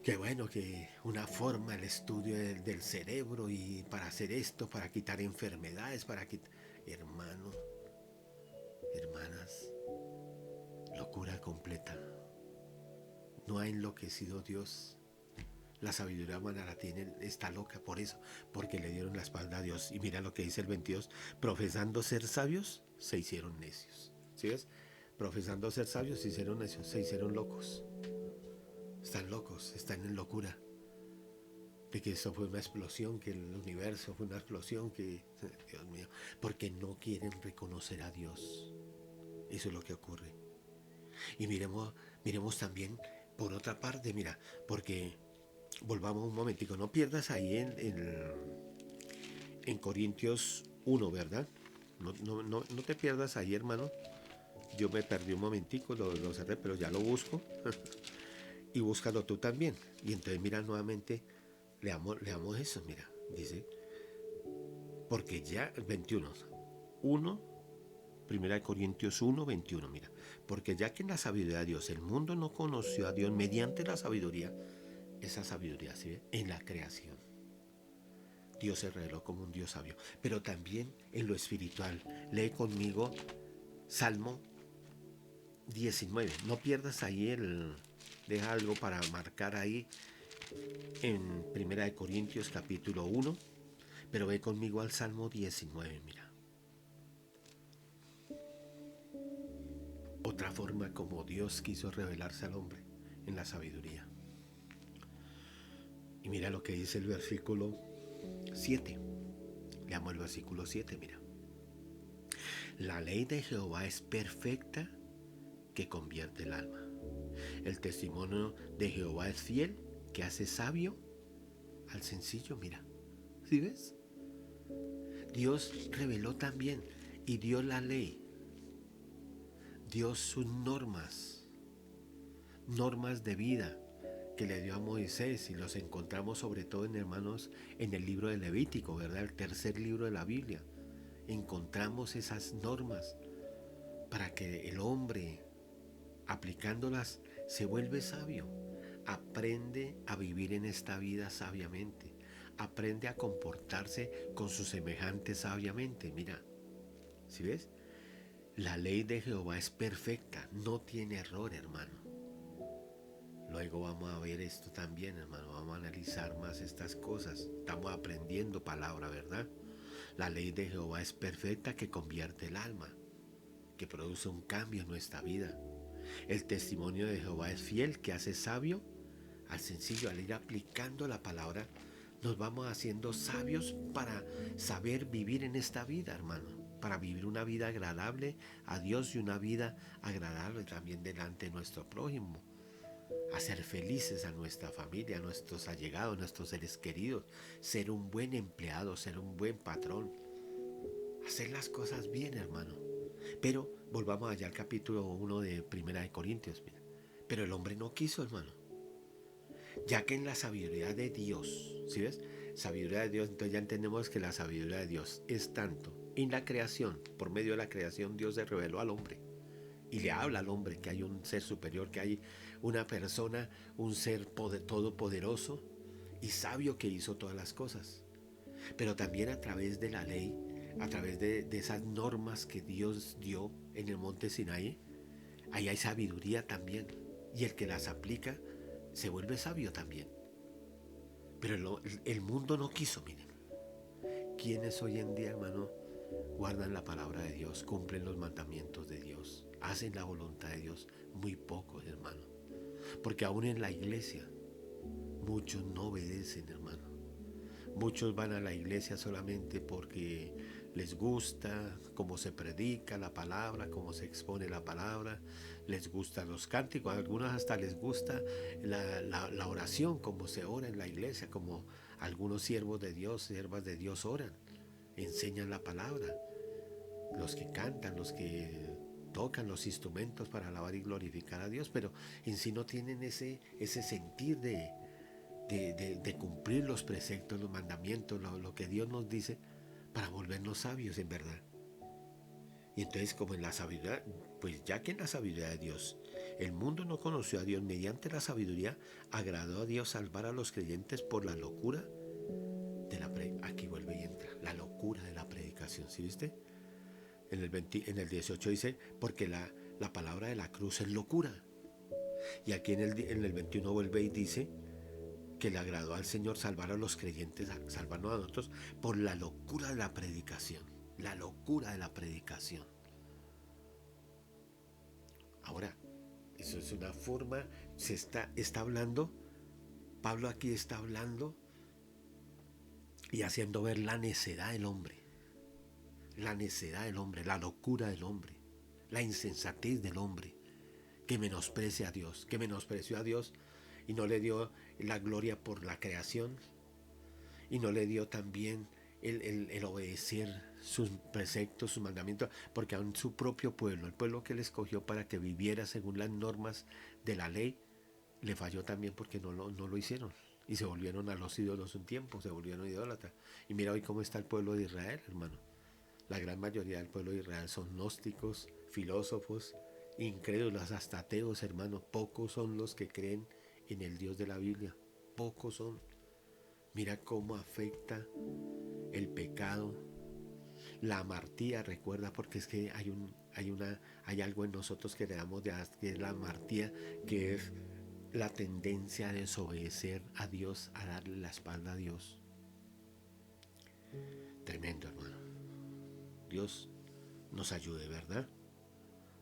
Que bueno, que una forma, el estudio del cerebro, y para hacer esto, para quitar enfermedades, para quitar... Hermano, hermanas, locura completa. No ha enloquecido Dios. La sabiduría humana la tiene, está loca por eso, porque le dieron la espalda a Dios. Y mira lo que dice el 22, profesando ser sabios, se hicieron necios. ¿Sí ves? Profesando ser sabios, se hicieron necios, se hicieron locos. Están locos, están en locura. De que eso fue una explosión, que el universo fue una explosión, que... Dios mío, porque no quieren reconocer a Dios. Eso es lo que ocurre. Y miremos también por otra parte, mira, porque volvamos un momentico, no pierdas ahí en Corintios 1, ¿verdad? No te pierdas ahí, hermano. Yo me perdí un momentico, lo cerré, pero ya lo busco. Y búscalo tú también. Y entonces mira nuevamente, leamos eso, mira. Dice, porque ya, 21, 1, Primera de Corintios 1:21, mira. Porque ya que en la sabiduría de Dios el mundo no conoció a Dios mediante la sabiduría, esa sabiduría, ¿sí ve? En la creación. Dios se reveló como un Dios sabio. Pero también en lo espiritual. Lee conmigo Salmo 19. No pierdas ahí deja algo para marcar ahí en Primera de Corintios capítulo 1. Pero ve conmigo al Salmo 19, mira. Otra forma como Dios quiso revelarse al hombre en la sabiduría. Y mira lo que dice el versículo 7. Leamos el versículo 7, mira. La ley de Jehová es perfecta, que convierte el alma. El testimonio de Jehová es fiel, que hace sabio al sencillo, mira. ¿Sí ves? Dios reveló también y dio la ley. Dio sus normas de vida que le dio a Moisés, y los encontramos sobre todo en, hermanos, en el libro de Levítico, ¿verdad? El tercer libro de la Biblia. Encontramos esas normas para que el hombre, aplicándolas, se vuelve sabio. Aprende a vivir en esta vida sabiamente. Aprende a comportarse con sus semejantes sabiamente. Mira, ¿sí ves? La ley de Jehová es perfecta, no tiene error, hermano. Luego vamos a ver esto también, hermano. Vamos a analizar más estas cosas. Estamos aprendiendo palabra, ¿verdad? La ley de Jehová es perfecta, que convierte el alma, que produce un cambio en nuestra vida. El testimonio de Jehová es fiel, que hace sabio al sencillo. Al ir aplicando la palabra, nos vamos haciendo sabios para saber vivir en esta vida, hermano. Para vivir una vida agradable a Dios y una vida agradable también delante de nuestro prójimo. Hacer felices a nuestra familia, a nuestros allegados, a nuestros seres queridos. Ser un buen empleado, ser un buen patrón. Hacer las cosas bien, hermano. Pero volvamos allá al capítulo 1 de Primera de Corintios. Mira. Pero el hombre no quiso, hermano. Ya que en la sabiduría de Dios, ¿sí ves? Sabiduría de Dios, entonces ya entendemos que la sabiduría de Dios es tanto en la creación. Por medio de la creación Dios se reveló al hombre y le habla al hombre que hay un ser superior, que hay una persona, un ser todopoderoso y sabio que hizo todas las cosas. Pero también a través de la ley, a través de esas normas que Dios dio en el monte Sinaí, ahí hay sabiduría también. Y el que las aplica se vuelve sabio también. Pero el mundo no quiso, miren. ¿Quiénes hoy en día, hermano, guardan la palabra de Dios, cumplen los mandamientos de Dios, hacen la voluntad de Dios? Muy pocos, hermano. Porque aún en la iglesia, muchos no obedecen, hermano. Muchos van a la iglesia solamente porque les gusta cómo se predica la palabra, cómo se expone la palabra, les gustan los cánticos, a algunos hasta les gusta la oración, cómo se ora en la iglesia, como algunos siervos de Dios, siervas de Dios oran, enseñan la palabra, los que cantan, los que tocan los instrumentos para alabar y glorificar a Dios, pero en sí no tienen ese sentir de cumplir los preceptos, los mandamientos, lo que Dios nos dice para volvernos sabios en verdad. Y entonces, como en la sabiduría, pues ya que en la sabiduría de Dios el mundo no conoció a Dios, mediante la sabiduría agradó a Dios salvar a los creyentes por la locura de la predicación. Aquí vuelve y entra, la locura de la predicación, ¿sí viste? En el 18 dice, porque la palabra de la cruz es locura. Y aquí en el 21 vuelve y dice que le agradó al Señor salvar a los creyentes, salvarnos a nosotros por la locura de la predicación. La locura de la predicación. Ahora, eso es una forma, se está hablando, Pablo aquí está hablando y haciendo ver la necedad del hombre. La necedad del hombre, la locura del hombre, la insensatez del hombre, que menosprecia a Dios, que menospreció a Dios y no le dio la gloria por la creación, y no le dio también el obedecer sus preceptos, sus mandamientos, porque aún su propio pueblo, el pueblo que él escogió para que viviera según las normas de la ley, le falló también porque no lo hicieron. Y se volvieron a los ídolos un tiempo, se volvieron idólatras. Y mira hoy cómo está el pueblo de Israel, hermano. La gran mayoría del pueblo de Israel son gnósticos, filósofos, incrédulos, hasta ateos, hermano. Pocos son los que creen en el Dios de la Biblia. Pocos son. Mira cómo afecta el pecado, la amartía, recuerda, porque es que hay algo en nosotros que le damos de que es la amartía, que es la tendencia a desobedecer a Dios, a darle la espalda a Dios. Tremendo, hermano. Dios nos ayude, ¿verdad?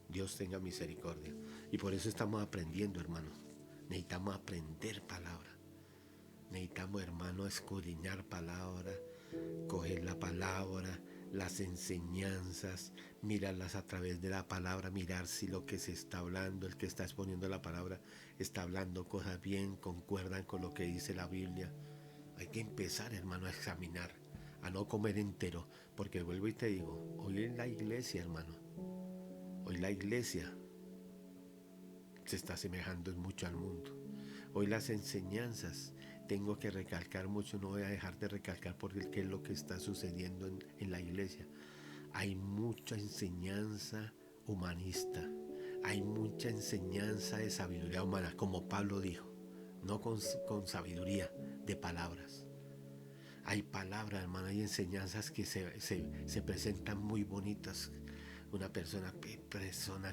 Dios tenga misericordia. Y por eso estamos aprendiendo, hermano. Necesitamos aprender palabra. Necesitamos, hermano, escudriñar palabra, coger la palabra, las enseñanzas, mirarlas a través de la palabra, mirar si lo que se está hablando, el que está exponiendo la palabra, está hablando cosas bien, concuerdan con lo que dice la Biblia. Hay que empezar, hermano, a examinar, a no comer entero, porque vuelvo y te digo, hoy en la iglesia, hermano, hoy la iglesia se está asemejando mucho al mundo. Hoy las enseñanzas, tengo que recalcar mucho, no voy a dejar de recalcar porque qué es lo que está sucediendo en la iglesia. Hay mucha enseñanza humanista, hay mucha enseñanza de sabiduría humana, como Pablo dijo, no con sabiduría de palabras. Hay palabras, hermano, hay enseñanzas que se presentan muy bonitas. Una persona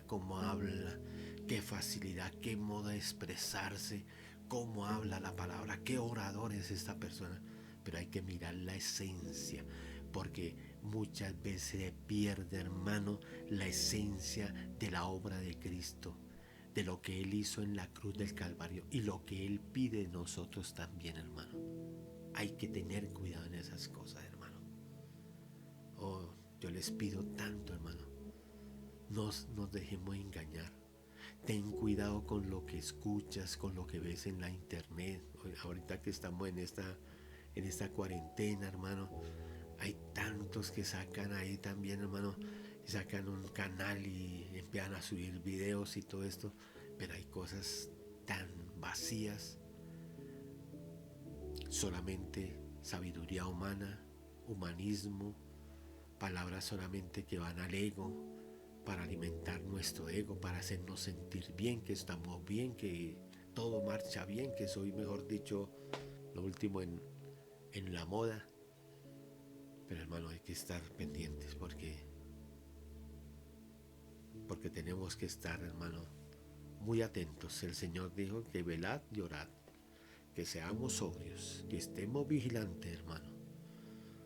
cómo habla, qué facilidad, qué modo de expresarse, cómo habla la palabra, qué orador es esta persona. Pero hay que mirar la esencia, porque muchas veces se pierde, hermano, la esencia de la obra de Cristo, de lo que Él hizo en la cruz del Calvario y lo que Él pide de nosotros también, hermano. Hay que tener cuidado en esas cosas, hermano. Oh, yo les pido tanto, hermano. Nos dejemos engañar. Ten cuidado con lo que escuchas, con lo que ves en la internet. Ahorita que estamos en esta cuarentena, hermano, hay tantos que sacan ahí también, hermano, y sacan un canal y empiezan a subir videos y todo esto, pero hay cosas tan vacías, solamente sabiduría humana, humanismo, palabras solamente que van al ego, para alimentar nuestro ego, para hacernos sentir bien, que estamos bien, que todo marcha bien, que soy, mejor dicho, lo último en la moda. Pero hermano, hay que estar pendientes porque tenemos que estar, hermano, muy atentos. El Señor dijo que velad y orad, que seamos sobrios, que estemos vigilantes, hermano,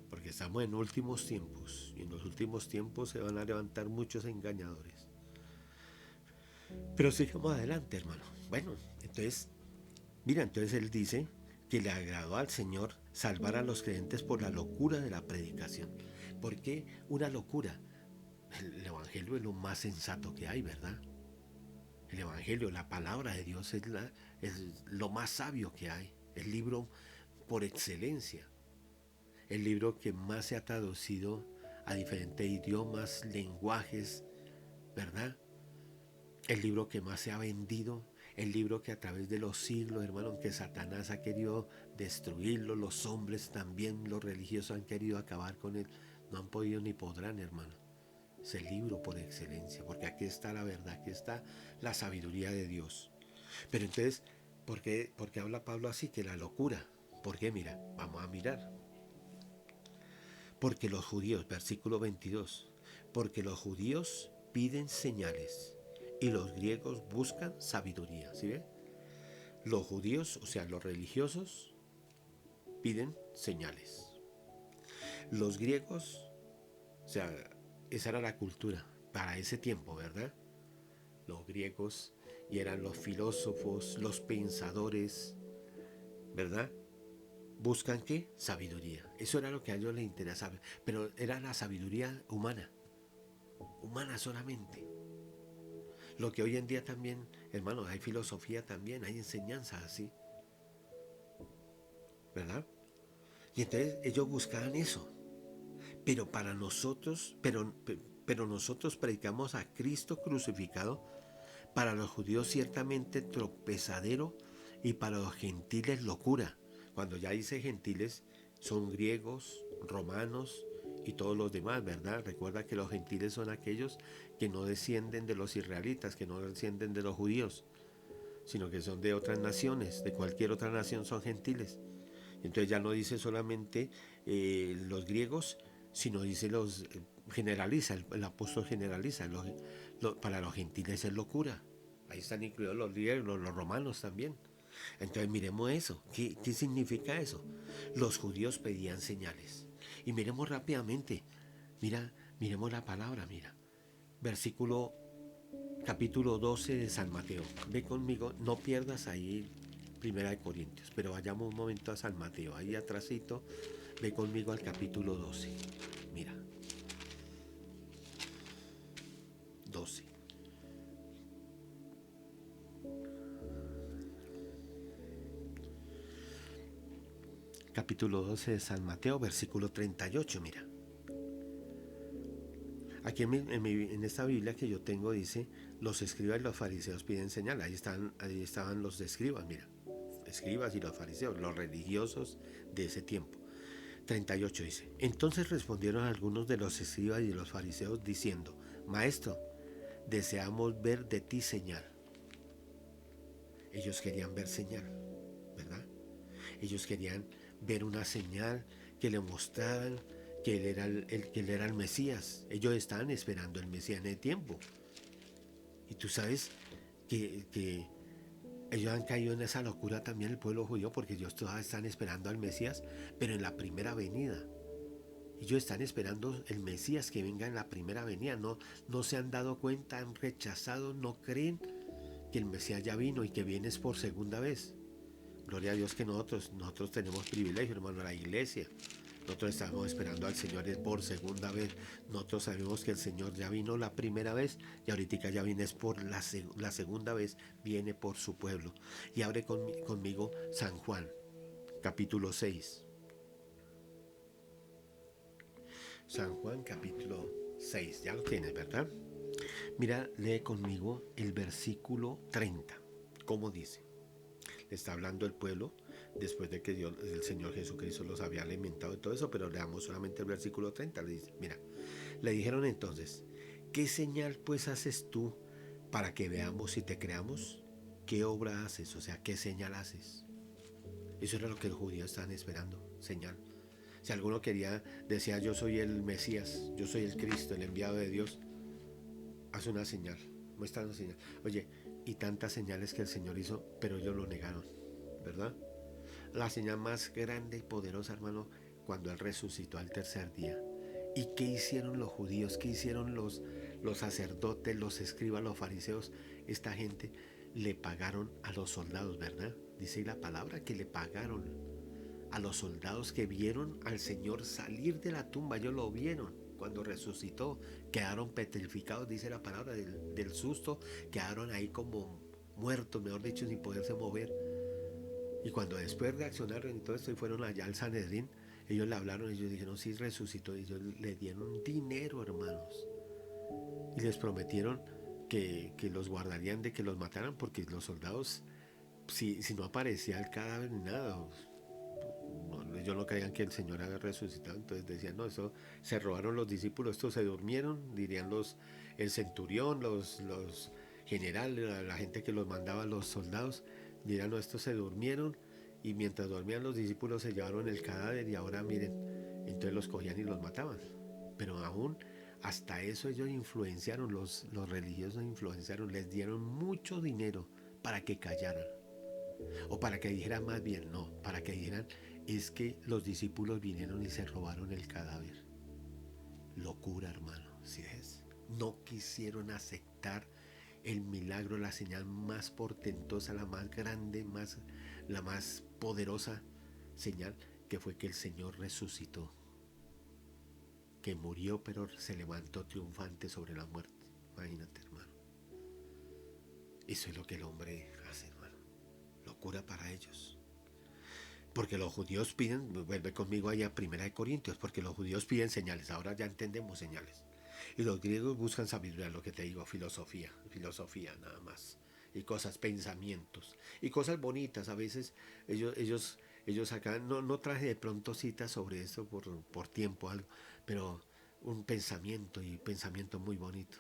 porque estamos en últimos tiempos y en los últimos tiempos se van a levantar muchos engañadores. Pero sigamos adelante, hermano. Bueno, entonces, mira, entonces él dice que le agradó al Señor salvar a los creyentes por la locura de la predicación. ¿Por qué una locura? El Evangelio es lo más sensato que hay, ¿verdad? El Evangelio, la palabra de Dios es lo más sabio que hay. El libro por excelencia. El libro que más se ha traducido a diferentes idiomas, lenguajes, ¿verdad? El libro que más se ha vendido, el libro que a través de los siglos, hermano, aunque Satanás ha querido destruirlo, los hombres también, los religiosos han querido acabar con él, no han podido ni podrán, hermano. Es el libro por excelencia, porque aquí está la verdad, aquí está la sabiduría de Dios. Pero entonces, ¿por qué habla Pablo así? Que la locura. ¿Por qué? Mira, vamos a mirar. Porque los judíos, versículo 22, porque los judíos piden señales y los griegos buscan sabiduría. ¿Sí ve? Los judíos, o sea, los religiosos, piden señales. Los griegos, o sea, esa era la cultura para ese tiempo, ¿verdad? Los griegos, y eran los filósofos, los pensadores, ¿verdad? ¿Buscan qué? Sabiduría. Eso era lo que a ellos les interesaba, pero era la sabiduría humana, humana solamente. Lo que hoy en día también, hermanos, hay filosofía también, hay enseñanza así, ¿verdad? Y entonces ellos buscaban eso. Pero para nosotros, pero nosotros predicamos a Cristo crucificado, para los judíos ciertamente tropezadero y para los gentiles locura. Cuando ya dice gentiles, son griegos, romanos y todos los demás, ¿verdad? Recuerda que los gentiles son aquellos que no descienden de los israelitas, que no descienden de los judíos, sino que son de otras naciones, de cualquier otra nación son gentiles. Entonces ya no dice solamente los griegos, sino dice generaliza, el apóstol generaliza, para los gentiles es locura. Ahí están incluidos los griegos, los romanos también. Entonces miremos eso. ¿Qué significa eso? Los judíos pedían señales. Y miremos rápidamente. Miremos la palabra, mira. Versículo, capítulo 12 de San Mateo. Ve conmigo, no pierdas ahí Primera de Corintios, pero vayamos un momento a San Mateo. Ahí atrásito, ve conmigo al capítulo 12. Mira. 12. Capítulo 12 de San Mateo, versículo 38, mira. Aquí en esta Biblia que yo tengo dice, los escribas y los fariseos piden señal. Ahí estaban los escribas, mira. Escribas y los fariseos, los religiosos de ese tiempo. 38 dice, entonces respondieron algunos de los escribas y de los fariseos diciendo, Maestro, deseamos ver de ti señal. Ellos querían ver señal, ¿verdad? Ellos querían ver una señal que le mostraran que él era el Mesías. Ellos estaban esperando el Mesías en el tiempo. Y tú sabes que ellos han caído en esa locura también el pueblo judío, porque ellos todavía están esperando al Mesías, pero en la primera venida. Ellos están esperando el Mesías que venga en la primera venida. No se han dado cuenta, han rechazado, no creen que el Mesías ya vino y que viene por segunda vez. Gloria a Dios que nosotros tenemos privilegio, hermano, la iglesia. Nosotros estamos esperando al Señor por segunda vez. Nosotros sabemos que el Señor ya vino la primera vez y ahorita ya viene por la segunda vez, viene por su pueblo. Y abre conmigo San Juan, capítulo 6. San Juan, capítulo 6. Ya lo tienes, ¿verdad? Mira, lee conmigo el versículo 30. ¿Cómo dice? Le está hablando el pueblo después de que el Señor Jesucristo los había alimentado y todo eso, pero leamos solamente el versículo 30. Le dice, mira, le dijeron entonces, ¿qué señal pues haces tú para que veamos y te creamos? ¿Qué obra haces? O sea, ¿qué señal haces? Eso era lo que los judíos estaban esperando, señal. Si alguno decía, yo soy el Mesías, yo soy el Cristo, el enviado de Dios, haz una señal, muestra una señal. Oye, y tantas señales que el Señor hizo, pero ellos lo negaron, ¿verdad? La señal más grande y poderosa, hermano, cuando Él resucitó al tercer día. ¿Y qué hicieron los judíos? ¿Qué hicieron los sacerdotes, los escribas, los fariseos? Esta gente le pagaron a los soldados, ¿verdad? Dice la palabra que le pagaron a los soldados que vieron al Señor salir de la tumba. Ellos lo vieron cuando resucitó. Quedaron petrificados, dice la palabra, del susto. Quedaron ahí como muertos, mejor dicho, sin poderse mover. Y cuando después reaccionaron y todo esto y fueron allá al Sanedrín, ellos le hablaron, ellos dijeron, sí, resucitó. Y ellos le dieron dinero, hermanos. Y les prometieron que los guardarían de que los mataran, porque los soldados, si no aparecía el cadáver ni nada, ellos no creían que el Señor había resucitado. Entonces decían, no, eso se robaron los discípulos, estos se durmieron, dirían el centurión, los generales, la gente que los mandaba, los soldados, dirán, no, estos se durmieron y mientras dormían los discípulos se llevaron el cadáver y ahora miren, entonces los cogían y los mataban. Pero aún hasta eso ellos influenciaron, los religiosos influenciaron, les dieron mucho dinero para que callaran. O para que dijeran más bien, no, para que dijeran, es que los discípulos vinieron y se robaron el cadáver. Locura, hermano, ¿sí ves? No quisieron aceptar el milagro, la señal más portentosa, la más grande, la más poderosa señal, que fue que el Señor resucitó, que murió pero se levantó triunfante sobre la muerte. Imagínate, hermano. Eso es lo que el hombre hace, hermano. Locura para ellos. Porque los judíos piden, vuelve conmigo allá a 1 Corintios, porque los judíos piden señales, ahora ya entendemos señales. Y los griegos buscan sabiduría, lo que te digo, filosofía nada más. Y cosas, pensamientos. Y cosas bonitas, a veces ellos acá, no traje de pronto citas sobre eso por tiempo, algo, pero un pensamiento y pensamiento muy bonito.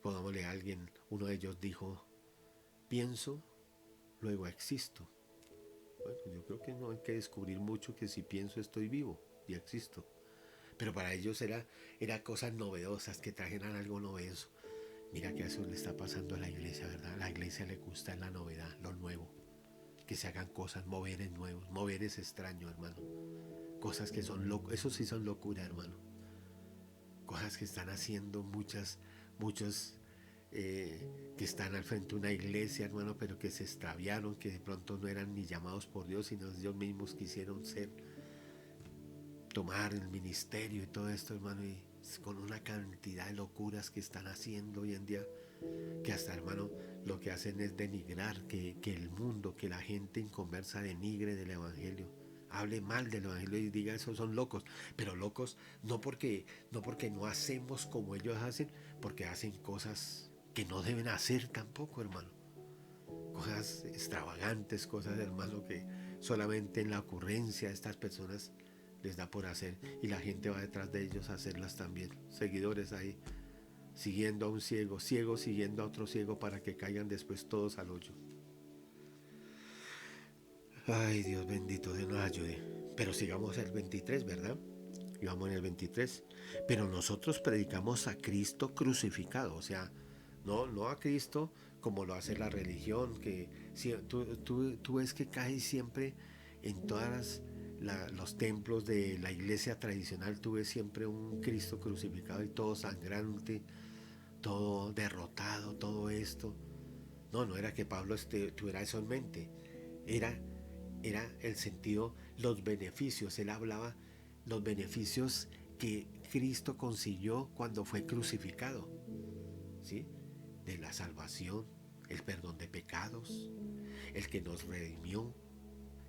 Pongámosle a alguien, uno de ellos dijo, pienso, luego existo. Bueno, yo creo que no hay que descubrir mucho, que si pienso estoy vivo y existo. Pero para ellos era cosas novedosas, que trajeran algo novedoso. Mira que eso le está pasando a la iglesia, ¿verdad? A la iglesia le gusta la novedad, lo nuevo. Que se hagan cosas, moveres nuevos. Mover es extraño, hermano. Cosas que son locos, eso sí son locura, hermano. Cosas que están haciendo muchos que están al frente de una iglesia, hermano, pero que se extraviaron, que de pronto no eran ni llamados por Dios, sino ellos mismos quisieron tomar el ministerio y todo esto, hermano, y con una cantidad de locuras que están haciendo hoy en día, que hasta, hermano, lo que hacen es denigrar, que el mundo, que la gente inconversa denigre del evangelio, hable mal del evangelio y diga esos son locos, pero locos no porque no hacemos como ellos hacen, porque hacen cosas que no deben hacer tampoco, hermano. Cosas extravagantes, cosas, hermano, que solamente en la ocurrencia de estas personas les da por hacer, y la gente va detrás de ellos a hacerlas también. Seguidores ahí, siguiendo a un ciego, ciego siguiendo a otro ciego para que caigan después todos al hoyo. Ay, Dios bendito, Dios nos ayude. Pero sigamos el 23, ¿verdad? Y vamos en el 23. Pero nosotros predicamos a Cristo crucificado, o sea, no a Cristo como lo hace la religión, que si, tú ves que cae siempre en todas los templos de la iglesia tradicional, tú ves siempre un Cristo crucificado y todo sangrante, todo derrotado, todo esto. No era que Pablo tuviera eso en mente, era, era el sentido, los beneficios, él hablaba los beneficios que Cristo consiguió cuando fue crucificado, ¿sí? De la salvación, el perdón de pecados, el que nos redimió,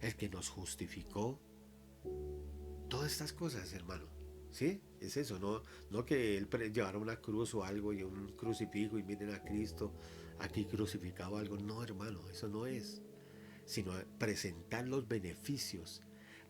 el que nos justificó, todas estas cosas, hermano. ¿Sí? Es eso, no que él llevara una cruz o algo y un crucifijo y miren a Cristo aquí crucificado algo. No, hermano, eso no es. Sino presentar los beneficios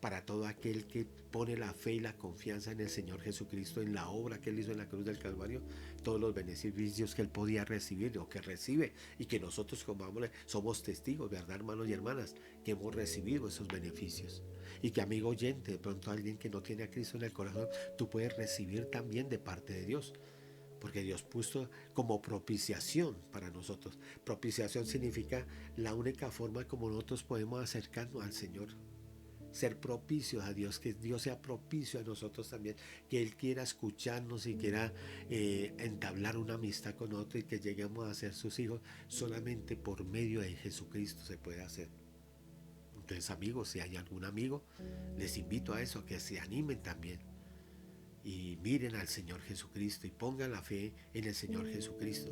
para todo aquel que pone la fe y la confianza en el Señor Jesucristo, en la obra que Él hizo en la cruz del Calvario, todos los beneficios que Él podía recibir o que recibe, y que nosotros, como somos testigos, ¿verdad, hermanos y hermanas? Que hemos recibido esos beneficios. Y que, amigo oyente, de pronto alguien que no tiene a Cristo en el corazón, tú puedes recibir también de parte de Dios. Porque Dios puso como propiciación para nosotros. Propiciación significa la única forma como nosotros podemos acercarnos al Señor. Ser propicios a Dios, que Dios sea propicio a nosotros también, que Él quiera escucharnos y quiera entablar una amistad con nosotros y que lleguemos a ser sus hijos. Solamente por medio de Jesucristo se puede hacer. Entonces, amigos, si hay algún amigo, les invito a eso, que se animen también y miren al Señor Jesucristo y pongan la fe en el Señor Jesucristo,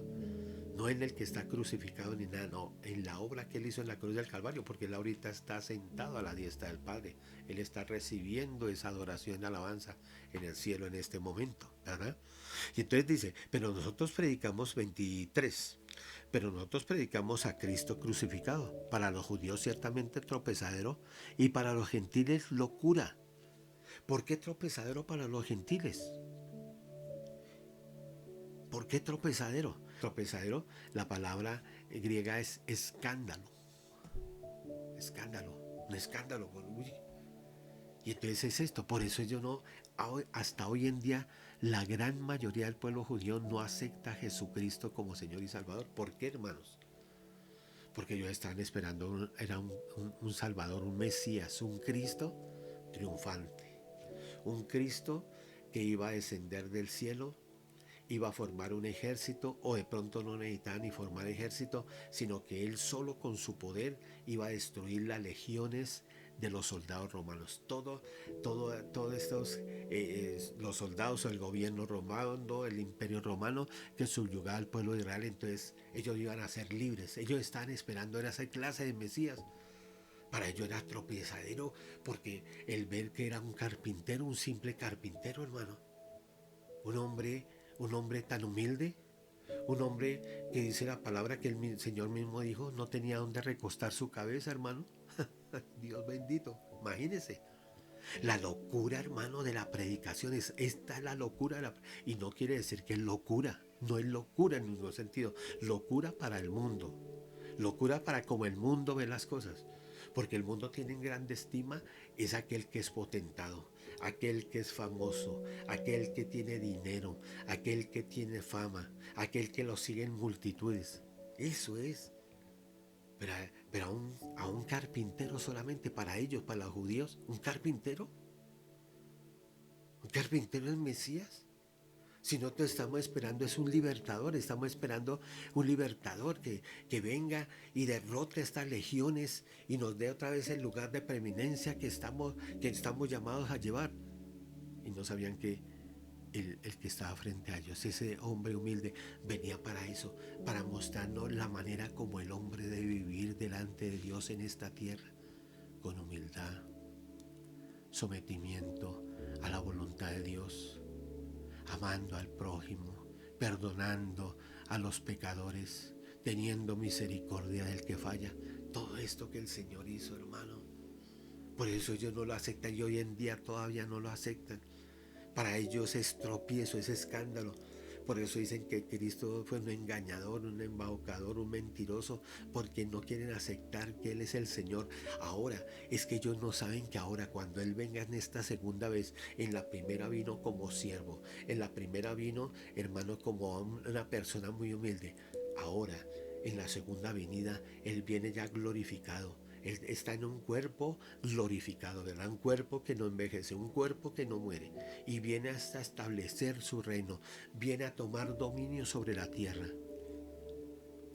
no en el que está crucificado ni nada, no, en la obra que Él hizo en la cruz del Calvario, porque Él ahorita está sentado a la diestra del Padre. Él está recibiendo esa adoración y alabanza en el cielo en este momento, ¿verdad? Y entonces dice, pero nosotros predicamos 23, pero nosotros predicamos a Cristo crucificado, para los judíos ciertamente tropezadero y para los gentiles locura. ¿Por qué tropezadero para los gentiles? ¿Por qué tropezadero? Tropezadero, la palabra griega es escándalo. Escándalo, un escándalo. Uy. Y entonces es esto, por eso yo no, hasta hoy en día, la gran mayoría del pueblo judío no acepta a Jesucristo como Señor y Salvador. ¿Por qué, hermanos? Porque ellos estaban esperando, era un Salvador, un Mesías, un Cristo triunfante. Un Cristo que iba a descender del cielo, iba a formar un ejército, o de pronto no necesitaba ni formar ejército, sino que Él solo con su poder iba a destruir las legiones de los soldados romanos. Todo estos, los soldados o el gobierno romano, el imperio romano, que subyugaba al pueblo de Israel, entonces ellos iban a ser libres. Ellos estaban esperando era esa clase de Mesías. Para ellos era tropiezadero, porque el ver que era un carpintero, un simple carpintero, hermano, un hombre tan humilde, un hombre que dice la palabra que el Señor mismo dijo, no tenía donde recostar su cabeza, hermano. Dios bendito, imagínense. La locura, hermano, de la predicación esta es la locura. Y no quiere decir que es locura, no es locura en ningún sentido. Locura para el mundo, locura para como el mundo ve las cosas. Porque el mundo tiene en grande estima es aquel que es potentado, aquel que es famoso, aquel que tiene dinero, aquel que tiene fama, aquel que lo siguen multitudes. Eso es. Pero a un carpintero solamente, para ellos, para los judíos, un carpintero es Mesías. Si nosotros estamos esperando es un libertador, estamos esperando un libertador que venga y derrote estas legiones y nos dé otra vez el lugar de preeminencia que estamos llamados a llevar. Y no sabían que el que estaba frente a ellos, ese hombre humilde, venía para eso, para mostrarnos la manera como el hombre debe vivir delante de Dios en esta tierra, con humildad, sometimiento a la voluntad de Dios, amando al prójimo, perdonando a los pecadores, teniendo misericordia del que falla. Todo esto que el Señor hizo, hermano. Por eso ellos no lo aceptan y hoy en día todavía no lo aceptan. Para ellos es tropiezo, es escándalo. Por eso dicen que Cristo fue un engañador, un embaucador, un mentiroso, porque no quieren aceptar que Él es el Señor. Ahora, es que ellos no saben que ahora cuando Él venga en esta segunda vez, en la primera vino como siervo, en la primera vino, hermano, como una persona muy humilde. Ahora, en la segunda venida, Él viene ya glorificado. Él está en un cuerpo glorificado, ¿verdad? Un cuerpo que no envejece, un cuerpo que no muere. Y viene hasta establecer su reino, viene a tomar dominio sobre la tierra.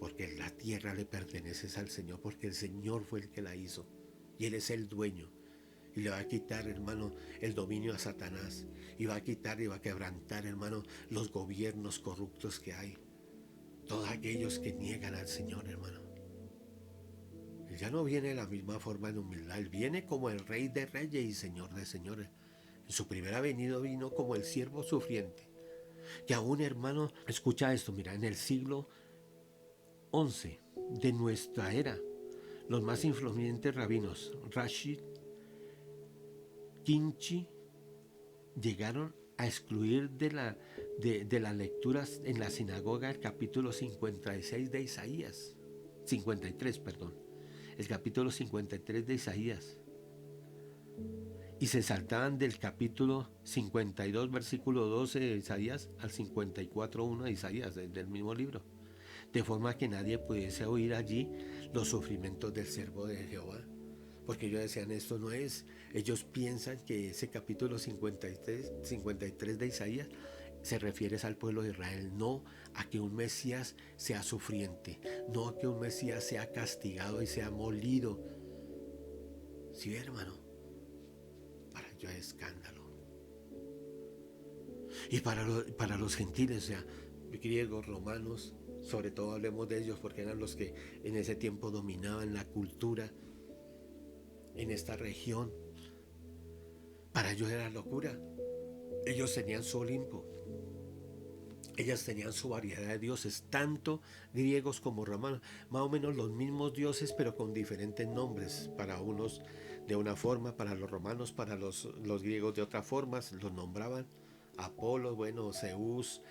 Porque la tierra le pertenece al Señor, porque el Señor fue el que la hizo. Y Él es el dueño. Y le va a quitar, hermano, el dominio a Satanás. Y va a quitar y va a quebrantar, hermano, los gobiernos corruptos que hay. Todos aquellos que niegan al Señor, hermano. Él ya no viene de la misma forma en humildad, Él viene como el Rey de Reyes y Señor de Señores. En su primera venida vino como el siervo sufriente. Que aún, hermano, escucha esto, mira, en el siglo XI de nuestra era, los más influyentes rabinos, Rashid, Kinchi, llegaron a excluir de las lecturas en la sinagoga el capítulo 56 de Isaías, 53, perdón. El capítulo 53 de Isaías, y se saltaban del capítulo 52 versículo 12 de Isaías al 54:1 de Isaías, del mismo libro, de forma que nadie pudiese oír allí los sufrimientos del siervo de Jehová, porque ellos decían esto no es, ellos piensan que ese capítulo 53 de Isaías se refiere al pueblo de Israel, no a que un Mesías sea sufriente, no a que un Mesías sea castigado y sea molido. Sí, hermano, para ellos es escándalo. Y para los gentiles, o sea, griegos, romanos, sobre todo hablemos de ellos porque eran los que en ese tiempo dominaban la cultura en esta región. Para ellos era locura. Ellos tenían su Olimpo. Ellas tenían su variedad de dioses, tanto griegos como romanos, más o menos los mismos dioses, pero con diferentes nombres. Para unos de una forma, para los romanos, para los griegos de otra forma, los nombraban Apolo, bueno, Zeus,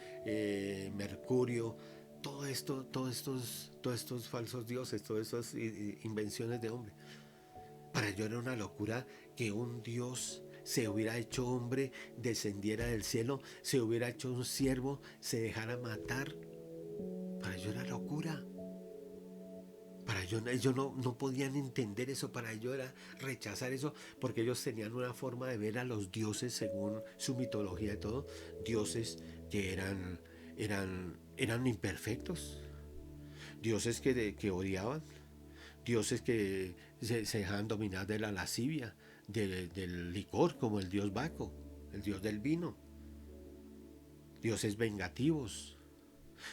Mercurio, todo esto, todos estos falsos dioses, todas estas invenciones de hombre. Para ellos era una locura que un dios se hubiera hecho hombre, descendiera del cielo, se hubiera hecho un siervo, se dejara matar. Para ellos era locura. Para ellos no podían entender eso, para ellos era rechazar eso, porque ellos tenían una forma de ver a los dioses según su mitología y todo, dioses que eran imperfectos, dioses que odiaban, dioses que se dejan dominar de la lascivia, del licor, como el dios Baco, el dios del vino, dioses vengativos,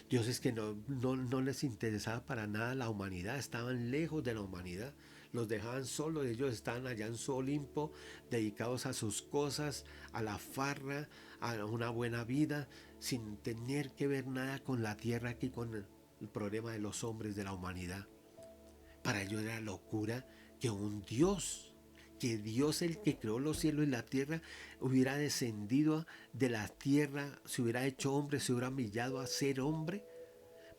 dioses que no les interesaba para nada la humanidad, estaban lejos de la humanidad, los dejaban solos, ellos estaban allá en su Olimpo, dedicados a sus cosas, a la farra, a una buena vida, sin tener que ver nada con la tierra aquí, con el problema de los hombres, de la humanidad. Para ellos era locura que un Dios, que Dios el que creó los cielos y la tierra, hubiera descendido de la tierra, se hubiera hecho hombre, se hubiera humillado a ser hombre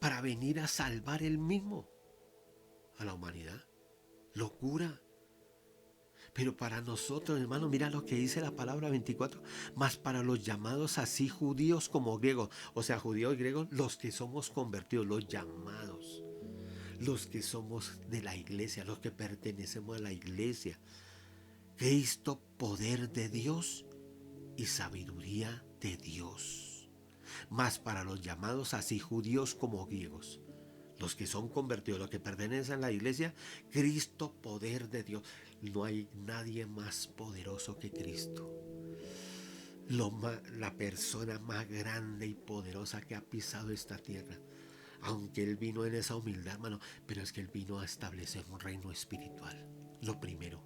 para venir a salvar él mismo a la humanidad. Locura. Pero para nosotros, hermano, mira lo que dice la palabra 24, más para los llamados así judíos como griegos, o sea, judíos y griegos, los que somos convertidos, los llamados, los que somos de la iglesia, los que pertenecemos a la iglesia. Cristo, poder de Dios y sabiduría de Dios. Más para los llamados así judíos como griegos, los que son convertidos, los que pertenecen a la iglesia, Cristo, poder de Dios. No hay nadie más poderoso que Cristo. La persona más grande y poderosa que ha pisado esta tierra. Aunque Él vino en esa humildad, hermano, pero es que Él vino a establecer un reino espiritual. Lo primero,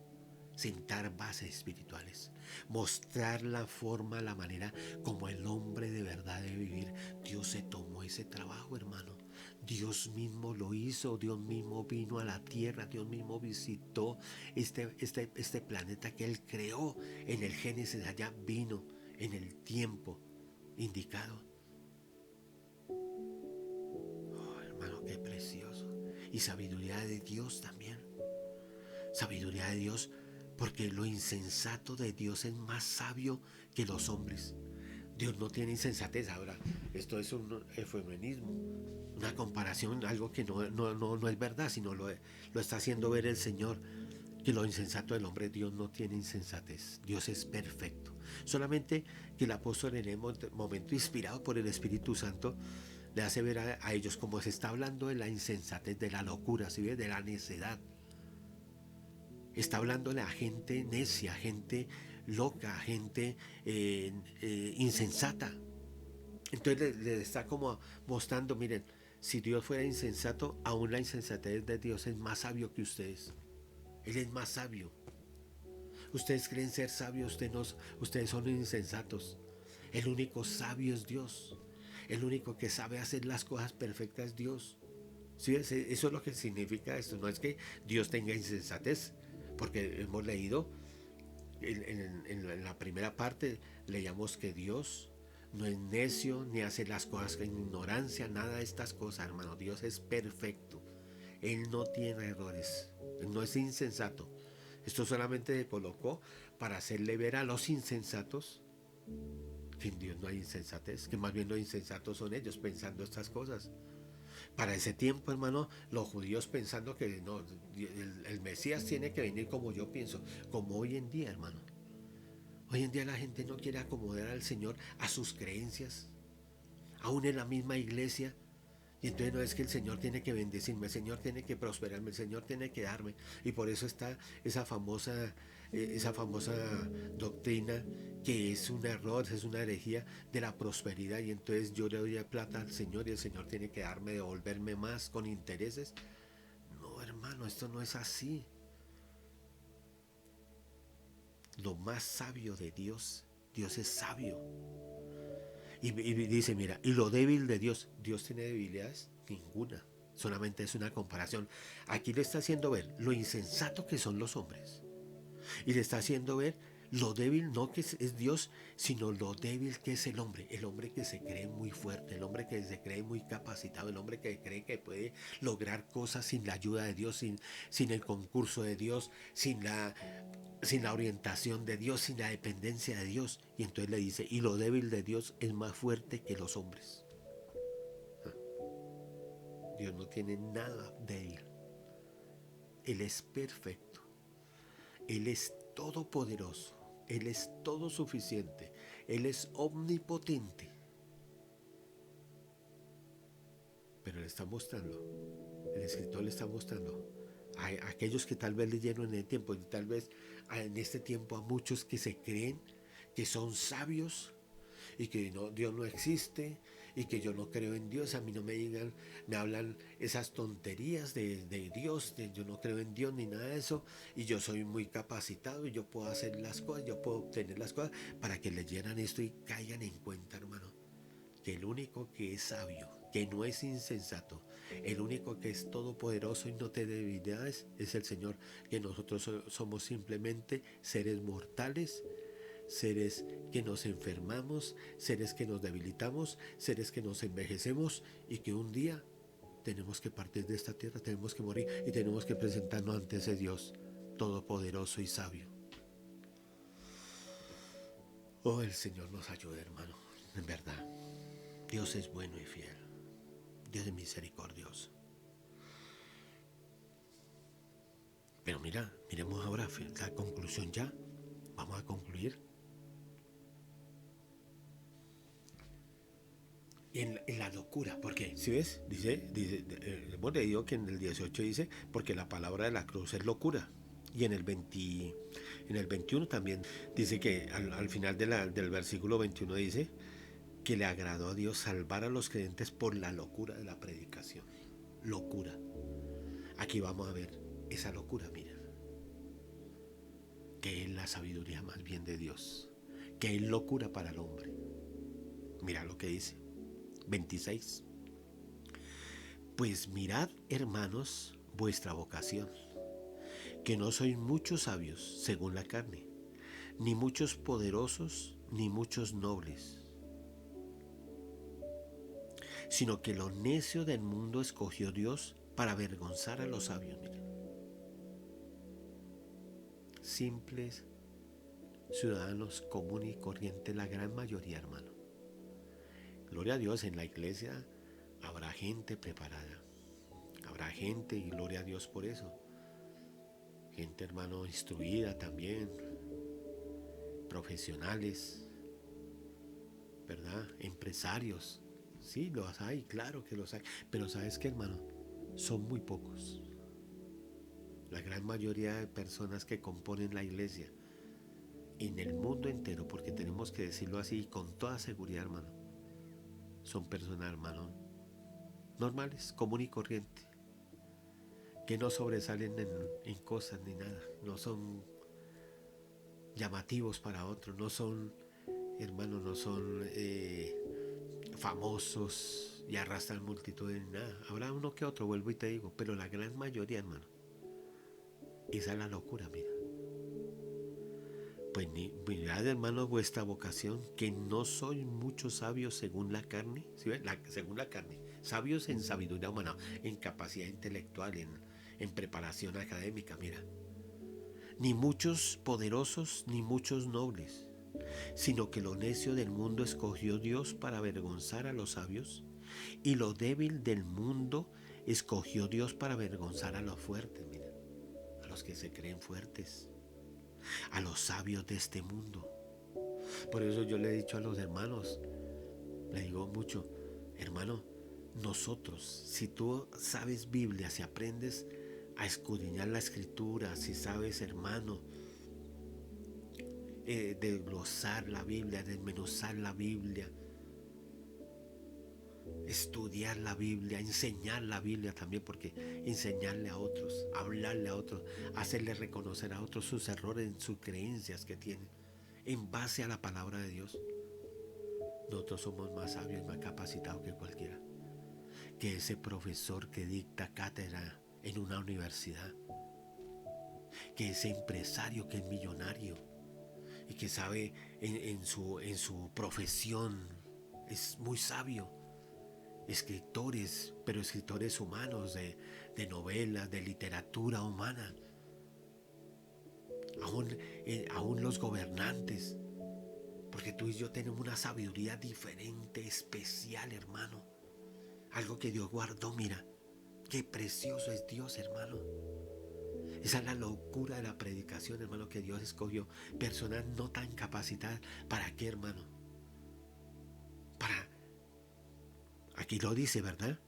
sentar bases espirituales, mostrar la forma, la manera como el hombre de verdad debe vivir. Dios se tomó ese trabajo, hermano. Dios mismo lo hizo, Dios mismo vino a la tierra, Dios mismo visitó este planeta que Él creó en el Génesis, allá vino en el tiempo indicado. Oh, hermano, qué precioso. Y sabiduría de Dios también. Sabiduría de Dios, porque lo insensato de Dios es más sabio que los hombres. Dios no tiene insensatez. Ahora, esto es un eufemismo, una comparación, algo que no es verdad, sino lo está haciendo ver el Señor, que lo insensato del hombre, Dios no tiene insensatez. Dios es perfecto. Solamente que el apóstol en el momento inspirado por el Espíritu Santo le hace ver a ellos como se está hablando de la insensatez, de la locura, ¿sí ve? De la necedad. Está hablando a gente necia, gente loca, gente insensata. Entonces le está como mostrando, miren, si Dios fuera insensato, aún la insensatez de Dios es más sabio que ustedes. Él es más sabio. Ustedes creen ser sabios, ustedes son insensatos. El único sabio es Dios. El único que sabe hacer las cosas perfectas es Dios. ¿Sí? Eso es lo que significa esto. No es que Dios tenga insensatez, porque hemos leído en la primera parte, leíamos que Dios no es necio ni hace las cosas con ignorancia, nada de estas cosas, hermano. Dios es perfecto. Él no tiene errores. Él no es insensato. Esto solamente se colocó para hacerle ver a los insensatos que en Dios no hay insensatez, que más bien los insensatos son ellos pensando estas cosas. Para ese tiempo, hermano, los judíos pensando que no, el Mesías tiene que venir como yo pienso, como hoy en día, hermano. Hoy en día la gente no quiere acomodar al Señor a sus creencias, aún en la misma iglesia. Y entonces no es que el Señor tiene que bendecirme, el Señor tiene que prosperarme, el Señor tiene que darme. Y por eso está esa famosa doctrina que es un error, es una herejía de la prosperidad. Y entonces yo le doy plata al Señor y el Señor tiene que darme, devolverme más con intereses. No, hermano, esto no es así. Lo más sabio de Dios, Dios es sabio. Y dice, mira, y lo débil de Dios, ¿Dios tiene debilidades? Ninguna, solamente es una comparación. Aquí le está haciendo ver lo insensato que son los hombres. Y le está haciendo ver lo débil, no que es Dios, sino lo débil que es el hombre que se cree muy fuerte, el hombre que se cree muy capacitado, el hombre que cree que puede lograr cosas sin la ayuda de Dios, sin el concurso de Dios, sin la orientación de Dios, sin la dependencia de Dios. Y entonces le dice, y lo débil de Dios es más fuerte que los hombres. Dios no tiene nada débil. Él es perfecto. Él es todopoderoso. Él es todo suficiente. Él es omnipotente. Pero le está mostrando, el escritor le está mostrando A aquellos que tal vez leyeron en el tiempo, y tal vez en este tiempo a muchos que se creen que son sabios y que no, Dios no existe y que yo no creo en Dios. A mí no me digan, me hablan esas tonterías de Dios, yo no creo en Dios ni nada de eso, y yo soy muy capacitado y yo puedo hacer las cosas, yo puedo obtener las cosas, para que leyeran esto y caigan en cuenta, hermano, que el único que es sabio, que no es insensato, el único que es todopoderoso y no tiene debilidades es el Señor, que nosotros somos simplemente seres mortales, seres que nos enfermamos, seres que nos debilitamos, seres que nos envejecemos y que un día tenemos que partir de esta tierra, tenemos que morir y tenemos que presentarnos ante ese Dios todopoderoso y sabio. Oh, el Señor nos ayude, hermano, en verdad. Dios es bueno y fiel. Dios es misericordioso. Pero mira, miremos ahora la conclusión ya. Vamos a concluir. En la locura, porque si ves, hemos leído que en el 18 dice, porque la palabra de la cruz es locura. Y en el 21 también dice que al final del versículo 21 dice que le agradó a Dios salvar a los creyentes por la locura de la predicación. Locura. Aquí vamos a ver esa locura, mira, que es la sabiduría más bien de Dios, que es locura para el hombre. Mira lo que dice 26. Pues mirad, hermanos, vuestra vocación, que no sois muchos sabios según la carne, ni muchos poderosos, ni muchos nobles, sino que lo necio del mundo escogió Dios para avergonzar a los sabios. Mira, simples ciudadanos común y corriente, la gran mayoría, hermano. Gloria a Dios, en la iglesia habrá gente preparada, habrá gente, y gloria a Dios por eso, gente, hermano, instruida también, profesionales, ¿verdad? Empresarios, sí, los hay, claro que los hay, pero ¿sabes qué, hermano? Son muy pocos. La gran mayoría de personas que componen la iglesia en el mundo entero, porque tenemos que decirlo así con toda seguridad, hermano, son personas, hermano, normales, común y corriente, que no sobresalen en cosas ni nada, no son llamativos para otros, no son, hermano, no son famosos y arrastran multitudes ni nada. Habrá uno que otro, vuelvo y te digo, pero la gran mayoría, hermano, esa es la locura, mira. Pues mirad, hermano, vuestra vocación, que no sois muchos sabios según la carne, ¿sí ven? Según la carne, sabios en sabiduría humana, en capacidad intelectual, en preparación académica, mira. Ni muchos poderosos, ni muchos nobles, sino que lo necio del mundo escogió Dios para avergonzar a los sabios, y lo débil del mundo escogió Dios para avergonzar a los fuertes, mira, a los que se creen fuertes, a los sabios de este mundo. Por eso yo le he dicho a los hermanos, le digo mucho, hermano, nosotros, si tú sabes Biblia, si aprendes a escudriñar la escritura, si sabes, hermano, desglosar la Biblia, desmenuzar la Biblia, estudiar la Biblia, enseñar la Biblia también, porque enseñarle a otros, hablarle a otros, hacerle reconocer a otros sus errores en sus creencias que tienen, en base a la palabra de Dios. Nosotros somos más sabios y más capacitados que cualquiera, que ese profesor que dicta cátedra en una universidad, que ese empresario que es millonario y que sabe en su profesión, es muy sabio. Escritores, pero escritores humanos de novelas, de literatura humana, aún los gobernantes, porque tú y yo tenemos una sabiduría diferente, especial, hermano, algo que Dios guardó. Mira, qué precioso es Dios, hermano. Esa es la locura de la predicación, hermano, que Dios escogió personas no tan capacitadas. ¿Para qué, hermano? Para, aquí lo dice, ¿verdad?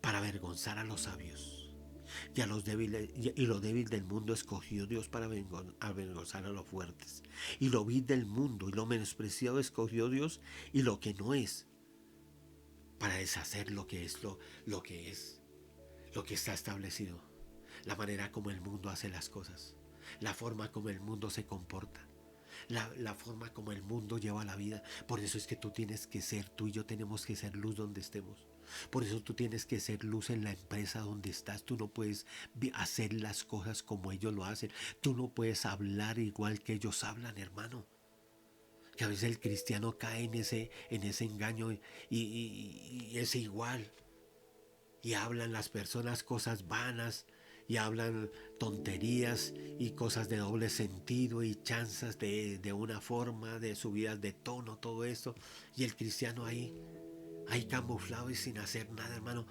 Para avergonzar a los sabios. Y a los débiles y lo débil del mundo escogió Dios para avergonzar a los fuertes. Y lo vil del mundo y lo menospreciado escogió Dios, y lo que no es, para deshacer lo que es, lo que es, lo que está establecido, la manera como el mundo hace las cosas, la forma como el mundo se comporta, la forma como el mundo lleva la vida. Por eso es que tú tienes que ser, tú y yo tenemos que ser luz donde estemos. Por eso tú tienes que ser luz en la empresa donde estás. Tú no puedes hacer las cosas como ellos lo hacen. Tú no puedes hablar igual que ellos hablan, hermano. Que a veces el cristiano cae en ese engaño y es igual. Y hablan las personas cosas vanas, y hablan tonterías y cosas de doble sentido y chanzas de una forma, de subidas de tono, todo eso. Y el cristiano ahí camuflado y sin hacer nada, hermano.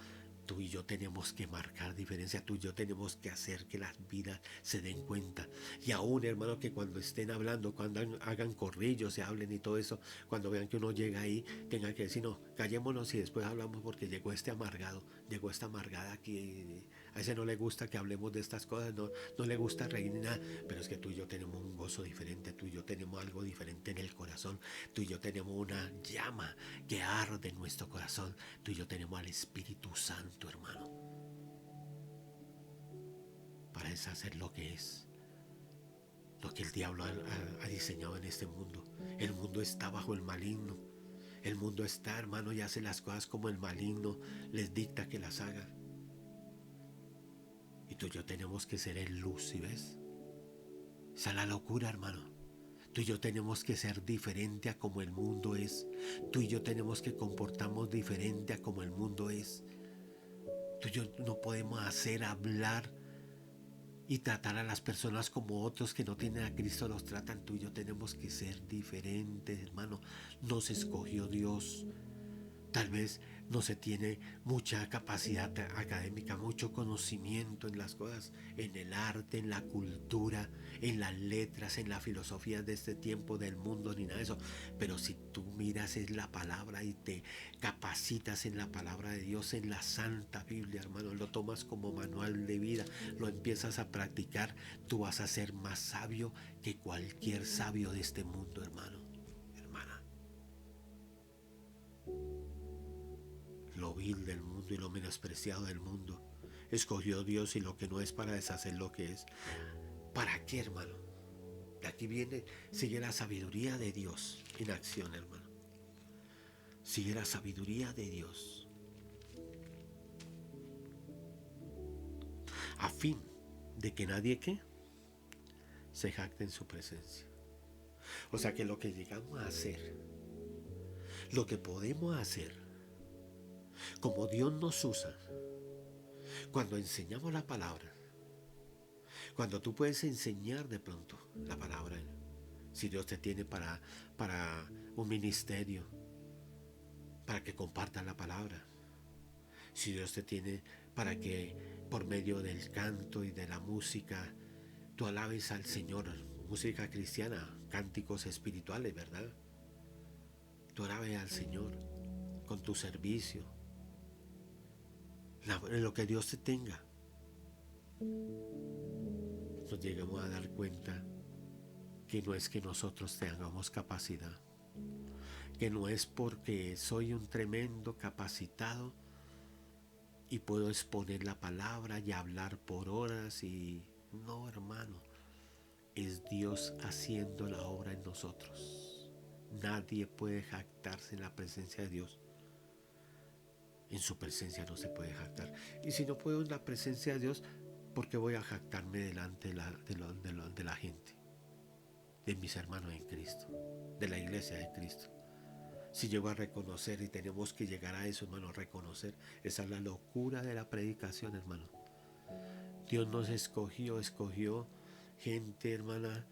Tú y yo tenemos que marcar diferencia, tú y yo tenemos que hacer que las vidas se den cuenta. Y aún, hermano, que cuando estén hablando, cuando hagan corrillos, se hablen y todo eso, cuando vean que uno llega ahí, tengan que decir, no, callémonos y después hablamos porque llegó este amargado, llegó esta amargada aquí. A ese no le gusta que hablemos de estas cosas, no le gusta reír ni nada, pero es que tú y yo tenemos un gozo diferente, tú y yo tenemos algo diferente en el corazón, tú y yo tenemos una llama que arde en nuestro corazón, tú y yo tenemos al Espíritu Santo, hermano, para deshacer lo que es, lo que el diablo ha diseñado en este mundo. El mundo está bajo el maligno, el mundo está, hermano, y hace las cosas como el maligno les dicta que las hagan. Y tú y yo tenemos que ser el luz, ¿sí ves? Esa es la locura, hermano. Tú y yo tenemos que ser diferente a como el mundo es. Tú y yo tenemos que comportarnos diferente a como el mundo es. Tú y yo no podemos hablar y tratar a las personas como otros que no tienen a Cristo los tratan. Tú y yo tenemos que ser diferentes, hermano. Nos escogió Dios. Tal vez no se tiene mucha capacidad académica, mucho conocimiento en las cosas, en el arte, en la cultura, en las letras, en la filosofía de este tiempo, del mundo, ni nada de eso. Pero si tú miras en la palabra y te capacitas en la palabra de Dios, en la Santa Biblia, hermano, lo tomas como manual de vida, lo empiezas a practicar, tú vas a ser más sabio que cualquier sabio de este mundo, hermano. Lo vil del mundo y lo menospreciado del mundo escogió Dios, y lo que no es, para deshacer lo que es. ¿Para qué, hermano? De aquí viene, sigue la sabiduría de Dios en acción, hermano. Sigue la sabiduría de Dios, a fin de que nadie se jacte en su presencia. O sea que lo que llegamos a hacer, lo que podemos hacer, como Dios nos usa, cuando enseñamos la palabra, cuando tú puedes enseñar de pronto la palabra, si Dios te tiene para un ministerio, para que compartas la palabra, si Dios te tiene para que por medio del canto y de la música tú alabes al Señor, música cristiana, cánticos espirituales, ¿verdad? Tú alabes al Señor con tu servicio, en lo que Dios te tenga. Nos llegamos a dar cuenta que no es que nosotros tengamos capacidad, que no es porque soy un tremendo capacitado y puedo exponer la palabra y hablar por horas, y no, hermano, es Dios haciendo la obra en nosotros. Nadie puede jactarse en la presencia de Dios. En su presencia no se puede jactar. Y si no puedo en la presencia de Dios, ¿por qué voy a jactarme delante de la gente? De mis hermanos en Cristo, de la iglesia de Cristo. Si llego a reconocer, y tenemos que llegar a eso, hermano, reconocer. Esa es la locura de la predicación, hermano. Dios nos escogió gente, hermanos,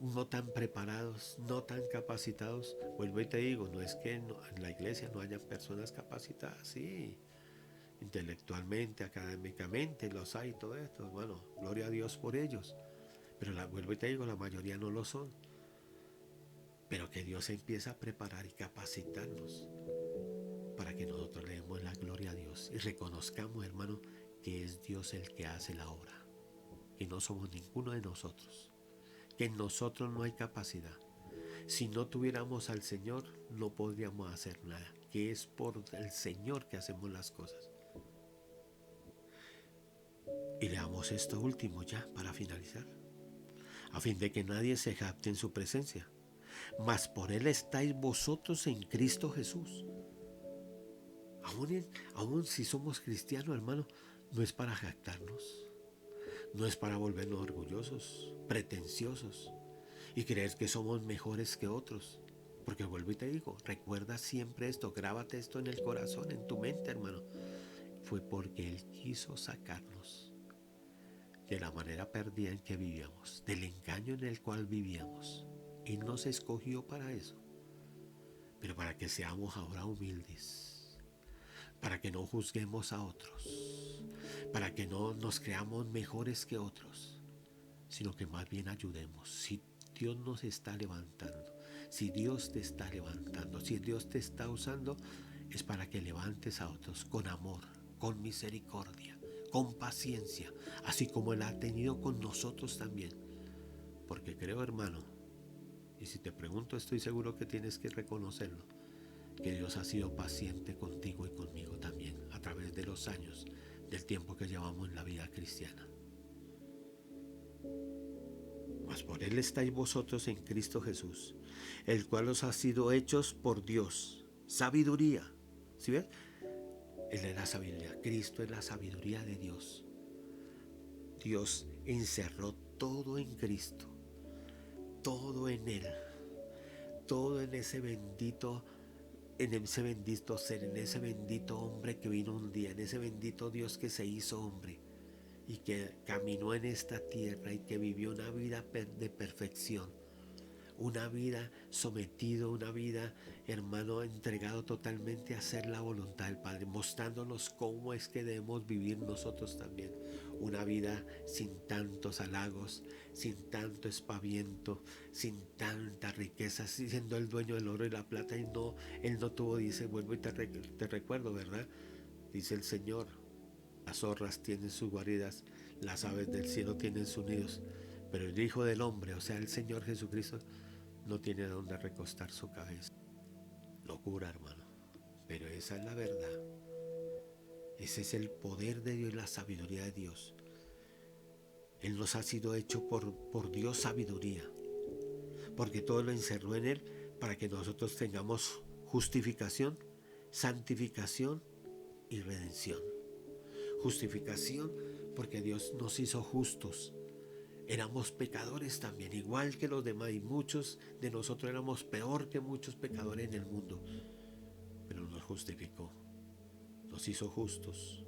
no tan preparados, no tan capacitados. Vuelvo y te digo, no es que en la iglesia no haya personas capacitadas, sí, intelectualmente, académicamente los hay, todo esto, bueno, gloria a Dios por ellos. Pero vuelvo y te digo, la mayoría no lo son. Pero que Dios empieza a preparar y capacitarnos para que nosotros le demos la gloria a Dios y reconozcamos, hermano, que es Dios el que hace la obra, que no somos ninguno de nosotros, que en nosotros no hay capacidad. Si no tuviéramos al Señor, no podríamos hacer nada, que es por el Señor que hacemos las cosas. Y leamos esto último ya para finalizar. A fin de que nadie se jacte en su presencia, mas por Él estáis vosotros en Cristo Jesús. Aún si somos cristianos, hermano, no es para jactarnos, no es para volvernos orgullosos, pretenciosos y creer que somos mejores que otros. Porque vuelvo y te digo, recuerda siempre esto, grábate esto en el corazón, en tu mente, hermano. Fue porque Él quiso sacarnos de la manera perdida en que vivíamos, del engaño en el cual vivíamos. Él nos escogió para eso, pero para que seamos ahora humildes, para que no juzguemos a otros, para que no nos creamos mejores que otros, sino que más bien ayudemos. Si Dios nos está levantando, si Dios te está levantando, si Dios te está usando, es para que levantes a otros con amor, con misericordia, con paciencia, así como Él ha tenido con nosotros también. Porque creo, hermano, y si te pregunto, estoy seguro que tienes que reconocerlo, que Dios ha sido paciente contigo y conmigo también, a través de los años, del tiempo que llevamos en la vida cristiana. Mas por Él estáis vosotros en Cristo Jesús, el cual os ha sido hechos por Dios, sabiduría. ¿Sí ves? Él es la sabiduría, Cristo es la sabiduría de Dios. Dios encerró todo en Cristo, todo en Él, todo en ese bendito ser, en ese bendito hombre que vino un día, en ese bendito Dios que se hizo hombre y que caminó en esta tierra y que vivió una vida de perfección, una vida sometido, una vida, hermano, entregado totalmente a hacer la voluntad del Padre, mostrándonos cómo es que debemos vivir nosotros también, una vida sin tantos halagos, sin tanto espaviento, sin tanta riqueza, siendo el dueño del oro y la plata, y no, Él no tuvo, dice, vuelvo y te recuerdo, ¿verdad? Dice el Señor, las zorras tienen sus guaridas, las aves del cielo tienen sus nidos, pero el Hijo del Hombre, o sea, el Señor Jesucristo, no tiene donde recostar su cabeza. Locura, hermano, pero esa es la verdad. Ese es el poder de Dios y la sabiduría de Dios. Él nos ha sido hecho por Dios sabiduría, porque todo lo encerró en Él para que nosotros tengamos justificación, santificación y redención. Justificación porque Dios nos hizo justos. Éramos pecadores también, igual que los demás, y muchos de nosotros éramos peor que muchos pecadores en el mundo, pero nos justificó, nos hizo justos.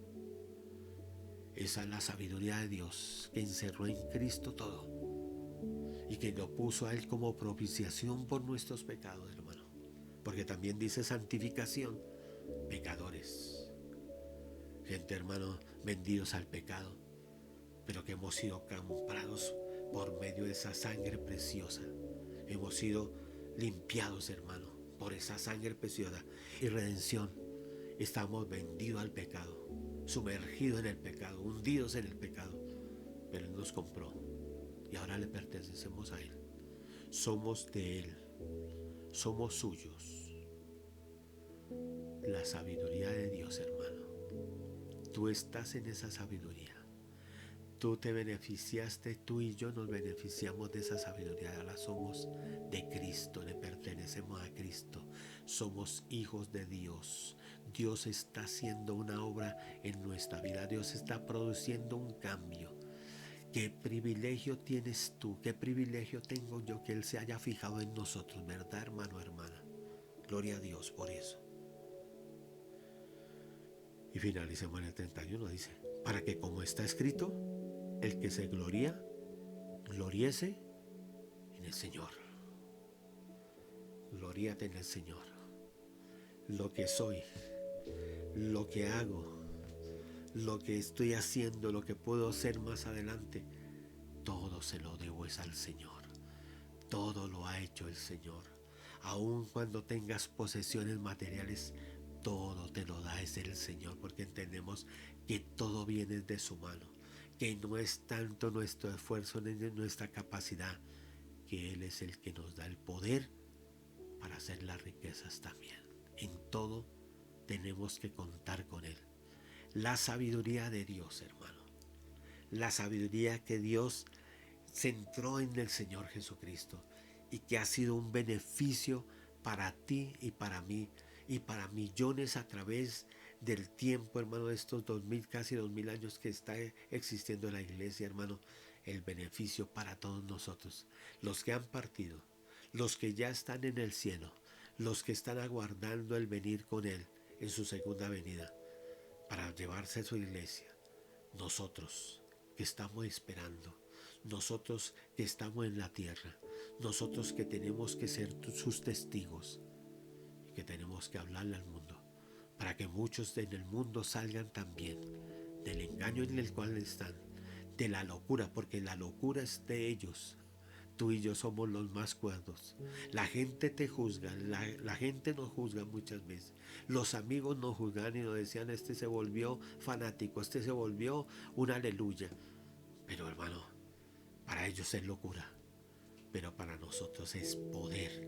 Esa es la sabiduría de Dios, que encerró en Cristo todo y que lo puso a Él como propiciación por nuestros pecados, hermano. Porque también dice santificación, pecadores, gente, hermano, vendidos al pecado, pero que hemos sido comprados por medio de esa sangre preciosa. Hemos sido limpiados, hermano, por esa sangre preciosa y redención. Estamos vendidos al pecado, sumergidos en el pecado, hundidos en el pecado, pero Él nos compró y ahora le pertenecemos a Él. Somos de Él, somos suyos. La sabiduría de Dios, hermano. Tú estás en esa sabiduría. Tú te beneficiaste, tú y yo nos beneficiamos de esa sabiduría. Ahora somos de Cristo, le pertenecemos a Cristo. Somos hijos de Dios. Dios está haciendo una obra en nuestra vida. Dios está produciendo un cambio. ¿Qué privilegio tienes tú? ¿Qué privilegio tengo yo que Él se haya fijado en nosotros? ¿Verdad, hermano, hermana? Gloria a Dios por eso. Y finalicemos en el 31, dice, para que como está escrito, el que se gloría, gloríese en el Señor. Gloríate en el Señor. Lo que soy, lo que hago, lo que estoy haciendo, lo que puedo hacer más adelante, todo se lo debo es al Señor. Todo lo ha hecho el Señor. Aun cuando tengas posesiones materiales, todo te lo da es el Señor, porque entendemos que todo viene de su mano, que no es tanto nuestro esfuerzo ni nuestra capacidad, que Él es el que nos da el poder para hacer las riquezas también. En todo tenemos que contar con Él. La sabiduría de Dios, hermano. La sabiduría que Dios centró en el Señor Jesucristo y que ha sido un beneficio para ti y para mí y para millones a través del tiempo, hermano, de estos casi 2000 años que está existiendo la iglesia, hermano. El beneficio para todos nosotros, los que han partido, los que ya están en el cielo, los que están aguardando el venir con Él en su segunda venida para llevarse a su iglesia. Nosotros que estamos esperando, nosotros que estamos en la tierra, nosotros que tenemos que ser sus testigos y que tenemos que hablarle al mundo para que muchos en el mundo salgan también del engaño en el cual están, de la locura, porque la locura es de ellos. Tú y yo somos los más cuerdos. La gente te juzga, la gente nos juzga muchas veces. Los amigos nos juzgan y nos decían, este se volvió fanático, este se volvió un aleluya. Pero hermano, para ellos es locura, pero para nosotros es poder,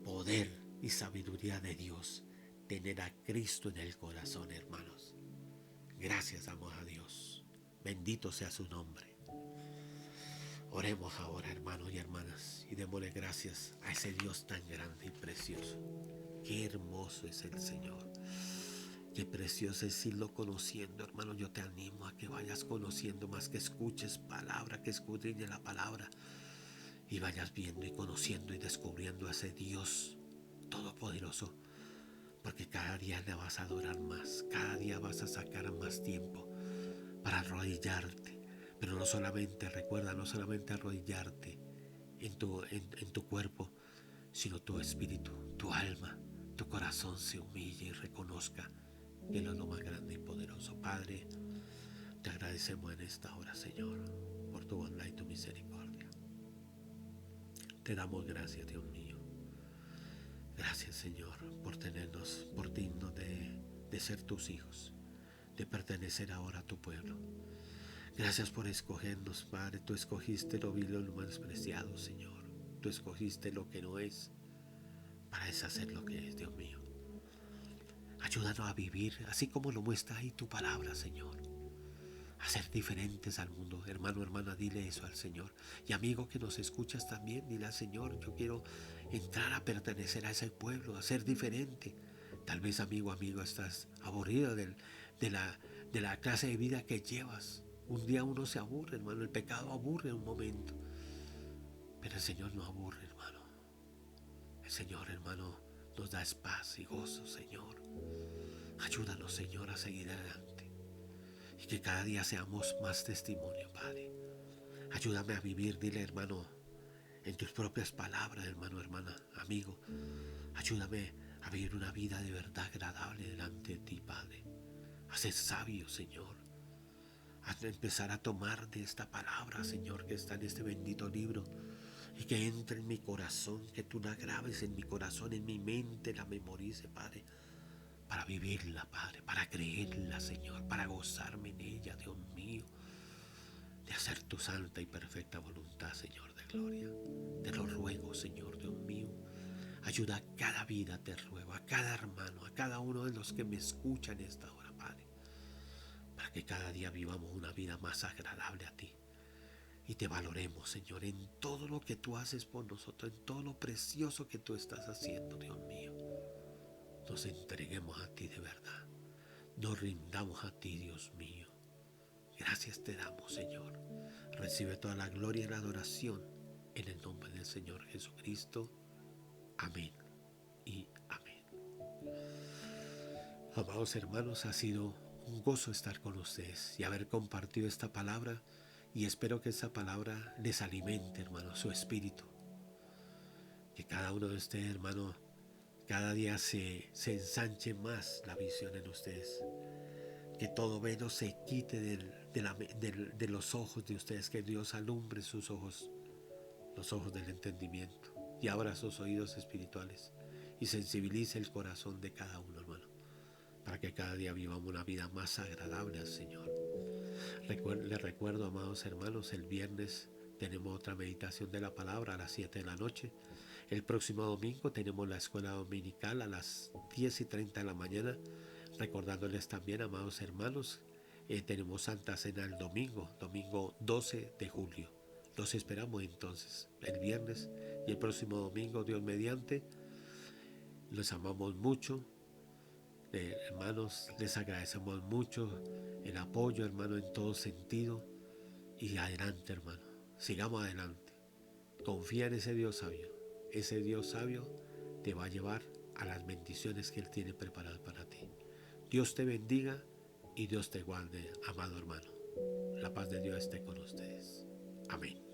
poder y sabiduría de Dios. Tener a Cristo en el corazón, hermanos. Gracias, amos a Dios. Bendito sea su nombre. Oremos ahora, hermanos y hermanas, y démosle gracias a ese Dios tan grande y precioso. Qué hermoso es el Señor. Qué precioso es irlo conociendo, hermano. Yo te animo a que vayas conociendo más, que escuches palabra, que escudriñe la palabra y vayas viendo y conociendo y descubriendo a ese Dios todopoderoso, porque cada día le vas a adorar más, cada día vas a sacar más tiempo para arrodillarte. Pero no solamente, recuerda, no solamente arrodillarte en tu cuerpo, sino tu espíritu, tu alma, tu corazón se humille y reconozca que Él es lo más grande y poderoso. Padre, te agradecemos en esta hora, Señor, por tu bondad y tu misericordia. Te damos gracias, Dios mío. Gracias, Señor, por tenernos, por dignos de ser tus hijos, de pertenecer ahora a tu pueblo. Gracias por escogernos, Padre. Tú escogiste lo vil y lo menospreciado, Señor. Tú escogiste lo que no es para deshacer lo que es, Dios mío. Ayúdanos a vivir así como lo muestra ahí tu palabra, Señor. A ser diferentes al mundo. Hermano, hermana, dile eso al Señor. Y amigo que nos escuchas también, dile al Señor, yo quiero entrar a pertenecer a ese pueblo, a ser diferente. Tal vez, amigo, estás aburrido de la clase de vida que llevas. Un día uno se aburre, hermano. El pecado aburre un momento. Pero el Señor no aburre, hermano. El Señor, hermano, nos da paz y gozo, Señor. Ayúdanos, Señor, a seguir adelante. Y que cada día seamos más testimonio, Padre. Ayúdame a vivir, dile, hermano, en tus propias palabras, hermano, hermana, amigo. Ayúdame a vivir una vida de verdad agradable delante de ti, Padre. A ser sabio, Señor. A empezar a tomar de esta palabra, Señor, que está en este bendito libro, y que entre en mi corazón, que tú la grabes en mi corazón, en mi mente, la memorice, Padre, para vivirla, Padre, para creerla, Señor, para gozarme en ella, Dios mío, de hacer tu santa y perfecta voluntad, Señor de gloria. Te lo ruego, Señor, Dios mío. Ayuda a cada vida, te ruego, a cada hermano, a cada uno de los que me escuchan esta hora, Padre, para que cada día vivamos una vida más agradable a ti y te valoremos, Señor, en todo lo que tú haces por nosotros, en todo lo precioso que tú estás haciendo, Dios mío. Nos entreguemos a ti de verdad, nos rindamos a ti, Dios mío. Gracias te damos, Señor. Recibe toda la gloria y la adoración en el nombre del Señor Jesucristo. Amén y amén. Amados hermanos, ha sido un gozo estar con ustedes y haber compartido esta palabra, y espero que esta palabra les alimente, hermanos, su espíritu. Que cada uno de ustedes, hermano, cada día se ensanche más la visión en ustedes. Que todo velo se quite de los ojos de ustedes, que Dios alumbre sus ojos, los ojos del entendimiento, y abra sus oídos espirituales y sensibilice el corazón de cada uno, hermano, para que cada día vivamos una vida más agradable al Señor. Les recuerdo, amados hermanos, el viernes tenemos otra meditación de la palabra a las 7 de la noche. El próximo domingo tenemos la escuela dominical a las 10:30 de la mañana. Recordándoles también, amados hermanos, tenemos Santa Cena el domingo 12 de julio. Los esperamos entonces el viernes y el próximo domingo, Dios mediante. Los amamos mucho. Hermanos, les agradecemos mucho el apoyo, hermano, en todo sentido. Y adelante, hermano, sigamos adelante. Confía en ese Dios sabio. Ese Dios sabio te va a llevar a las bendiciones que Él tiene preparadas para ti. Dios te bendiga y Dios te guarde, amado hermano. La paz de Dios esté con ustedes. Amén.